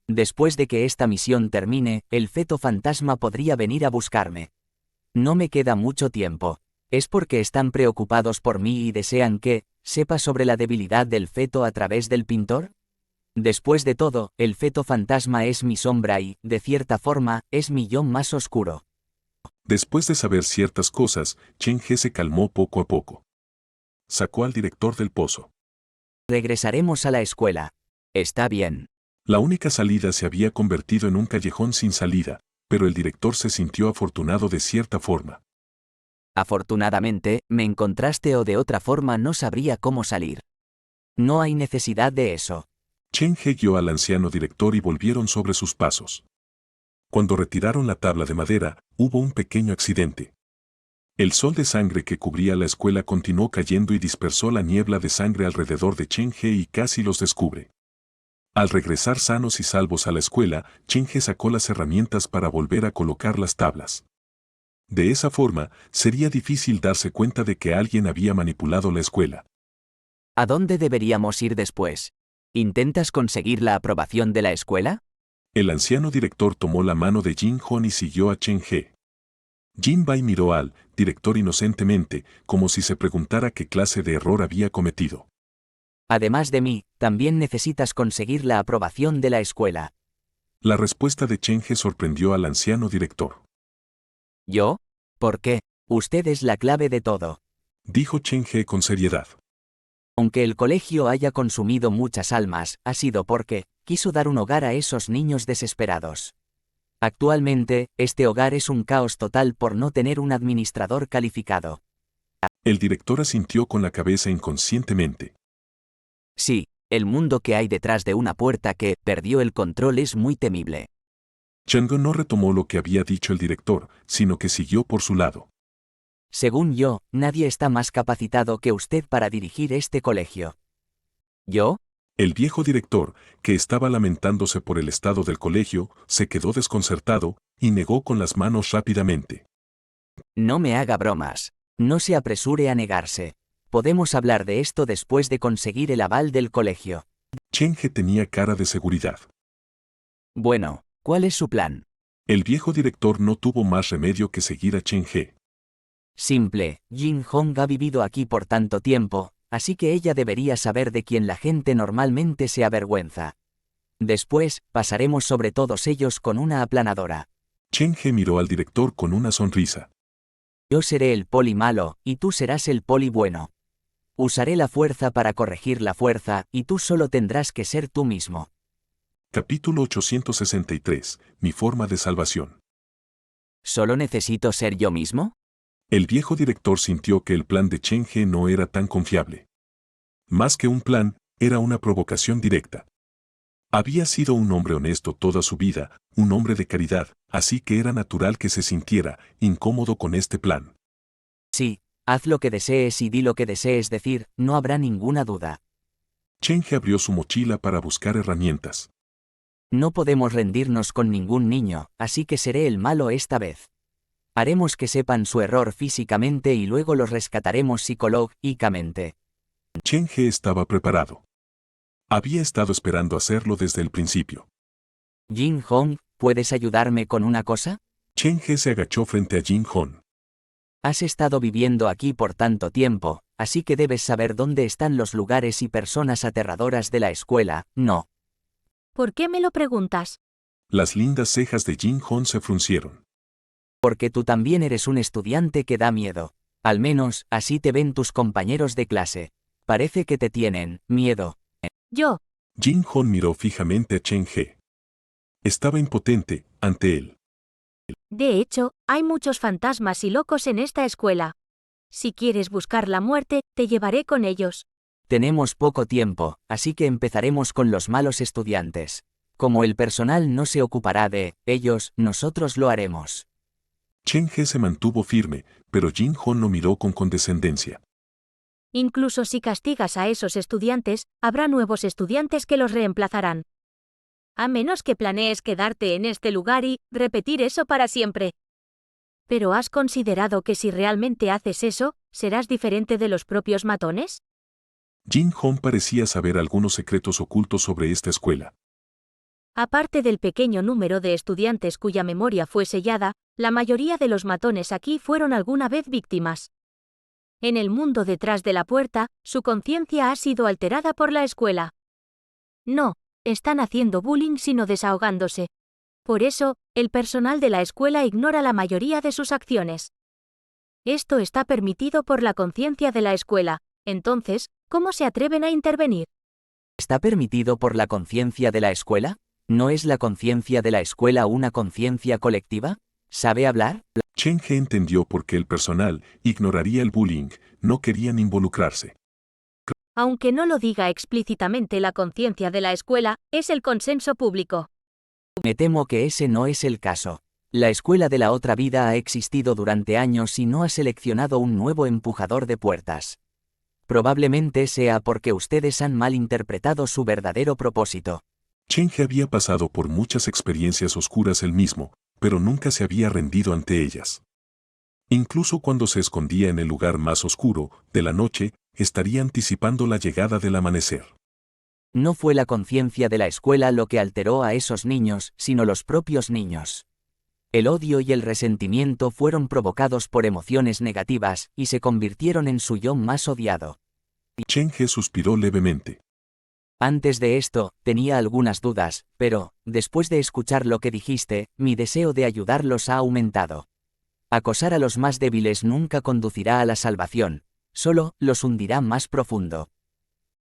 Speaker 2: Después de que esta misión termine, el feto fantasma podría venir a buscarme. No me queda mucho tiempo. ¿Es porque están preocupados por mí y desean que sepa sobre la debilidad del feto a través del pintor? Después de todo, el feto fantasma es mi sombra y, de cierta forma, es mi yo más oscuro.
Speaker 1: Después de saber ciertas cosas, Chen He se calmó poco a poco. Sacó al director del pozo.
Speaker 2: Regresaremos a la escuela. Está bien.
Speaker 1: La única salida se había convertido en un callejón sin salida, pero el director se sintió afortunado de cierta forma.
Speaker 2: Afortunadamente, me encontraste o de otra forma no sabría cómo salir. No hay necesidad de eso.
Speaker 1: Chen He guió al anciano director y volvieron sobre sus pasos. Cuando retiraron la tabla de madera, hubo un pequeño accidente. El sol de sangre que cubría la escuela continuó cayendo y dispersó la niebla de sangre alrededor de Chen He y casi los descubre. Al regresar sanos y salvos a la escuela, Chen He sacó las herramientas para volver a colocar las tablas. De esa forma, sería difícil darse cuenta de que alguien había manipulado la escuela.
Speaker 2: ¿A dónde deberíamos ir después? ¿Intentas conseguir la aprobación de la escuela?
Speaker 1: El anciano director tomó la mano de Jin Hon y siguió a Chen He. Jin Bai miró al director inocentemente, como si se preguntara qué clase de error había cometido.
Speaker 2: Además de mí, también necesitas conseguir la aprobación de la escuela.
Speaker 1: La respuesta de Chen He sorprendió al anciano director.
Speaker 2: ¿Yo? ¿Por qué? Usted es la clave de todo.
Speaker 1: Dijo Chen He con seriedad.
Speaker 2: Aunque el colegio haya consumido muchas almas, ha sido porque quiso dar un hogar a esos niños desesperados. Actualmente, este hogar es un caos total por no tener un administrador calificado.
Speaker 1: El director asintió con la cabeza inconscientemente.
Speaker 2: Sí, el mundo que hay detrás de una puerta que perdió el control es muy temible.
Speaker 1: Chang'e no retomó lo que había dicho el director, sino que siguió por su lado.
Speaker 2: Según yo, nadie está más capacitado que usted para dirigir este colegio. ¿Yo?
Speaker 1: El viejo director, que estaba lamentándose por el estado del colegio, se quedó desconcertado y negó con las manos rápidamente.
Speaker 2: No me haga bromas. No se apresure a negarse. Podemos hablar de esto después de conseguir el aval del colegio.
Speaker 1: Chen He tenía cara de seguridad.
Speaker 2: Bueno, ¿cuál es su plan?
Speaker 1: El viejo director no tuvo más remedio que seguir a Chen He.
Speaker 2: Simple, Jin Hong ha vivido aquí por tanto tiempo, así que ella debería saber de quién la gente normalmente se avergüenza. Después, pasaremos sobre todos ellos con una aplanadora.
Speaker 1: Chen He miró al director con una sonrisa.
Speaker 2: Yo seré el poli malo, y tú serás el poli bueno. Usaré la fuerza para corregir la fuerza, y tú solo tendrás que ser tú mismo.
Speaker 1: Capítulo 863. Mi forma de salvación.
Speaker 2: ¿Solo necesito ser yo mismo?
Speaker 1: El viejo director sintió que el plan de Chen He no era tan confiable. Más que un plan, era una provocación directa. Había sido un hombre honesto toda su vida, un hombre de caridad, así que era natural que se sintiera incómodo con este plan.
Speaker 2: Sí, haz lo que desees y di lo que desees decir, no habrá ninguna duda.
Speaker 1: Chen He abrió su mochila para buscar herramientas.
Speaker 2: No podemos rendirnos con ningún niño, así que seré el malo esta vez. Haremos que sepan su error físicamente y luego los rescataremos psicológicamente.
Speaker 1: Chen He estaba preparado. Había estado esperando hacerlo desde el principio.
Speaker 2: Jin Hong, ¿puedes ayudarme con una cosa?
Speaker 1: Chen He se agachó frente a Jin Hong.
Speaker 2: Has estado viviendo aquí por tanto tiempo, así que debes saber dónde están los lugares y personas aterradoras de la escuela, ¿no?
Speaker 3: ¿Por qué me lo preguntas?
Speaker 1: Las lindas cejas de Jin Hong se fruncieron.
Speaker 2: Porque tú también eres un estudiante que da miedo. Al menos, así te ven tus compañeros de clase. Parece que te tienen miedo.
Speaker 3: Yo.
Speaker 1: Jin Hong miró fijamente a Chen He. Estaba impotente ante él.
Speaker 3: De hecho, hay muchos fantasmas y locos en esta escuela. Si quieres buscar la muerte, te llevaré con ellos.
Speaker 2: Tenemos poco tiempo, así que empezaremos con los malos estudiantes. Como el personal no se ocupará de ellos, nosotros lo haremos.
Speaker 1: Chen He se mantuvo firme, pero Jin Hong lo miró con condescendencia.
Speaker 3: Incluso si castigas a esos estudiantes, habrá nuevos estudiantes que los reemplazarán. A menos que planees quedarte en este lugar y repetir eso para siempre. ¿Pero has considerado que si realmente haces eso, serás diferente de los propios matones?
Speaker 1: Jin Hong parecía saber algunos secretos ocultos sobre esta escuela.
Speaker 3: Aparte del pequeño número de estudiantes cuya memoria fue sellada, la mayoría de los matones aquí fueron alguna vez víctimas. En el mundo detrás de la puerta, su conciencia ha sido alterada por la escuela. No, están haciendo bullying sino desahogándose. Por eso, el personal de la escuela ignora la mayoría de sus acciones. Esto está permitido por la conciencia de la escuela, entonces, ¿cómo se atreven a intervenir?
Speaker 2: ¿Está permitido por la conciencia de la escuela? ¿No es la conciencia de la escuela una conciencia colectiva? ¿Sabe hablar?
Speaker 1: Chen He entendió por qué el personal ignoraría el bullying, no querían involucrarse.
Speaker 3: Aunque no lo diga explícitamente la conciencia de la escuela, es el consenso público.
Speaker 2: Me temo que ese no es el caso. La escuela de la otra vida ha existido durante años y no ha seleccionado un nuevo empujador de puertas. Probablemente sea porque ustedes han malinterpretado su verdadero propósito.
Speaker 1: Chen He había pasado por muchas experiencias oscuras él mismo, pero nunca se había rendido ante ellas. Incluso cuando se escondía en el lugar más oscuro de la noche, estaría anticipando la llegada del amanecer.
Speaker 2: No fue la conciencia de la escuela lo que alteró a esos niños, sino los propios niños. El odio y el resentimiento fueron provocados por emociones negativas y se convirtieron en su yo más odiado.
Speaker 1: Chen He suspiró levemente.
Speaker 2: Antes de esto, tenía algunas dudas, pero, después de escuchar lo que dijiste, mi deseo de ayudarlos ha aumentado. Acosar a los más débiles nunca conducirá a la salvación, solo los hundirá más profundo.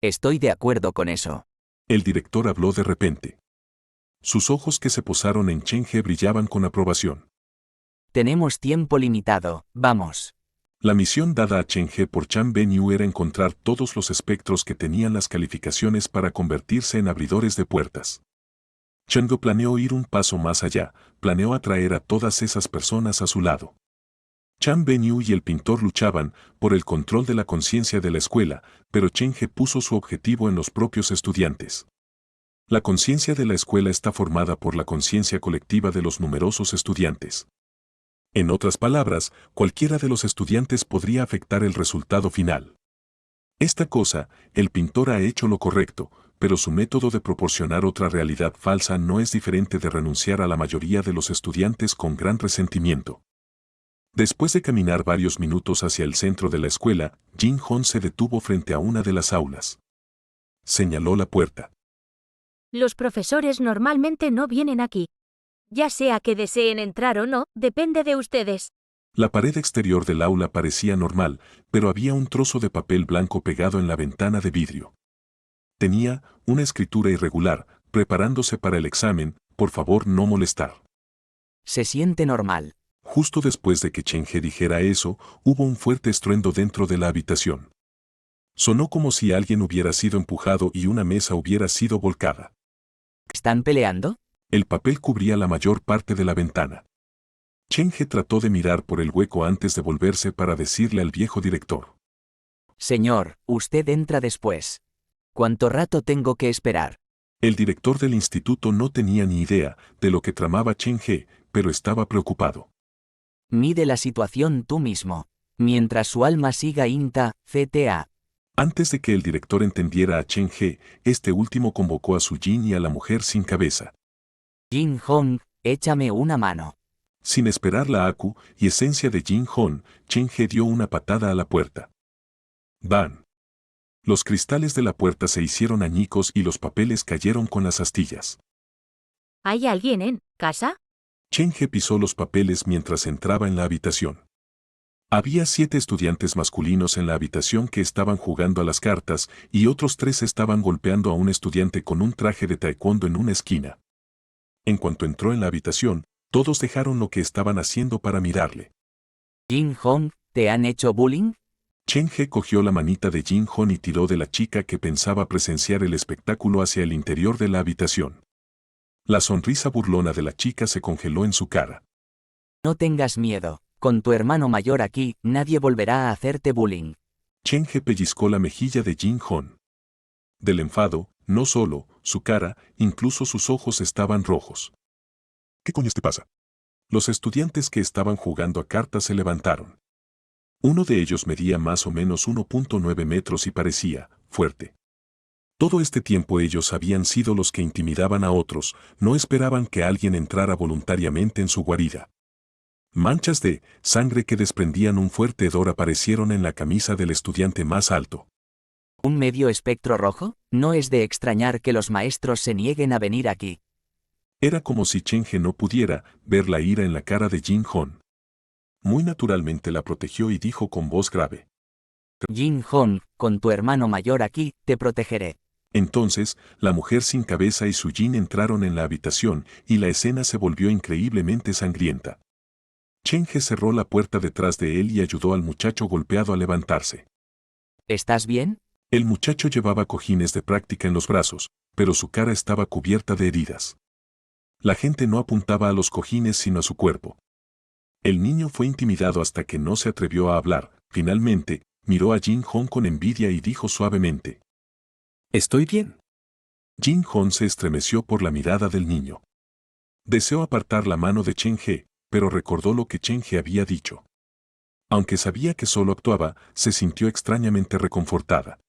Speaker 2: Estoy de acuerdo con eso.
Speaker 1: El director habló de repente. Sus ojos que se posaron en Chen He brillaban con aprobación.
Speaker 2: Tenemos tiempo limitado, vamos.
Speaker 1: La misión dada a Chen He por Chan Ben-yu era encontrar todos los espectros que tenían las calificaciones para convertirse en abridores de puertas. Chang'e planeó ir un paso más allá, planeó atraer a todas esas personas a su lado. Chan Ben-yu y el pintor luchaban por el control de la conciencia de la escuela, pero Chen He puso su objetivo en los propios estudiantes. La conciencia de la escuela está formada por la conciencia colectiva de los numerosos estudiantes. En otras palabras, cualquiera de los estudiantes podría afectar el resultado final. Esta cosa, el pintor ha hecho lo correcto, pero su método de proporcionar otra realidad falsa no es diferente de renunciar a la mayoría de los estudiantes con gran resentimiento. Después de caminar varios minutos hacia el centro de la escuela, Jin-hon se detuvo frente a una de las aulas. Señaló la puerta.
Speaker 3: Los profesores normalmente no vienen aquí. Ya sea que deseen entrar o no, depende de ustedes.
Speaker 1: La pared exterior del aula parecía normal, pero había un trozo de papel blanco pegado en la ventana de vidrio. Tenía una escritura irregular, preparándose para el examen, por favor no molestar.
Speaker 2: Se siente normal.
Speaker 1: Justo después de que Chen-He dijera eso, hubo un fuerte estruendo dentro de la habitación. Sonó como si alguien hubiera sido empujado y una mesa hubiera sido volcada.
Speaker 2: ¿Están peleando?
Speaker 1: El papel cubría la mayor parte de la ventana. Chen-He trató de mirar por el hueco antes de volverse para decirle al viejo director.
Speaker 2: Señor, usted entra después. ¿Cuánto rato tengo que esperar?
Speaker 1: El director del instituto no tenía ni idea de lo que tramaba Chen-He, pero estaba preocupado.
Speaker 2: Mide la situación tú mismo. Mientras su alma siga CTA.
Speaker 1: Antes de que el director entendiera a Chen-He, este último convocó a Su Jin y a la mujer sin cabeza.
Speaker 2: Jin-hong, échame una mano.
Speaker 1: Sin esperar la acu y esencia de Jin-hon, Chen-He dio una patada a la puerta. ¡Bam! Los cristales de la puerta se hicieron añicos y los papeles cayeron con las astillas.
Speaker 3: ¿Hay alguien en casa?
Speaker 1: Chen-He pisó los papeles mientras entraba en la habitación. Había 7 estudiantes masculinos en la habitación que estaban jugando a las cartas y otros 3 estaban golpeando a un estudiante con un traje de taekwondo en una esquina. En cuanto entró en la habitación, todos dejaron lo que estaban haciendo para mirarle.
Speaker 2: Jin-hong, ¿te han hecho bullying?
Speaker 1: Chen-He cogió la manita de Jin-hon y tiró de la chica que pensaba presenciar el espectáculo hacia el interior de la habitación. La sonrisa burlona de la chica se congeló en su cara.
Speaker 2: No tengas miedo. Con tu hermano mayor aquí, nadie volverá a hacerte bullying.
Speaker 1: Chen-He pellizcó la mejilla de Jin-hon. Del enfado, no solo su cara, incluso sus ojos estaban rojos. ¿Qué coño te pasa? Los estudiantes que estaban jugando a cartas se levantaron. Uno de ellos medía más o menos 1.9 metros y parecía fuerte. Todo este tiempo ellos habían sido los que intimidaban a otros, no esperaban que alguien entrara voluntariamente en su guarida. Manchas de sangre que desprendían un fuerte hedor aparecieron en la camisa del estudiante más alto.
Speaker 2: ¿Un medio espectro rojo? No es de extrañar que los maestros se nieguen a venir aquí.
Speaker 1: Era como si Chen-He no pudiera ver la ira en la cara de Jin-hon. Muy naturalmente la protegió y dijo con voz grave.
Speaker 2: Jin-hong, con tu hermano mayor aquí, te protegeré.
Speaker 1: Entonces, la mujer sin cabeza y Su Jin entraron en la habitación y la escena se volvió increíblemente sangrienta. Chen-He cerró la puerta detrás de él y ayudó al muchacho golpeado a levantarse.
Speaker 2: ¿Estás bien?
Speaker 1: El muchacho llevaba cojines de práctica en los brazos, pero su cara estaba cubierta de heridas. La gente no apuntaba a los cojines sino a su cuerpo. El niño fue intimidado hasta que no se atrevió a hablar. Finalmente, miró a Jin-hon con envidia y dijo suavemente.
Speaker 4: Estoy bien.
Speaker 1: Jin-hon se estremeció por la mirada del niño. Deseó apartar la mano de Chen-He, pero recordó lo que Chen-He había dicho. Aunque sabía que solo actuaba, se sintió extrañamente reconfortada.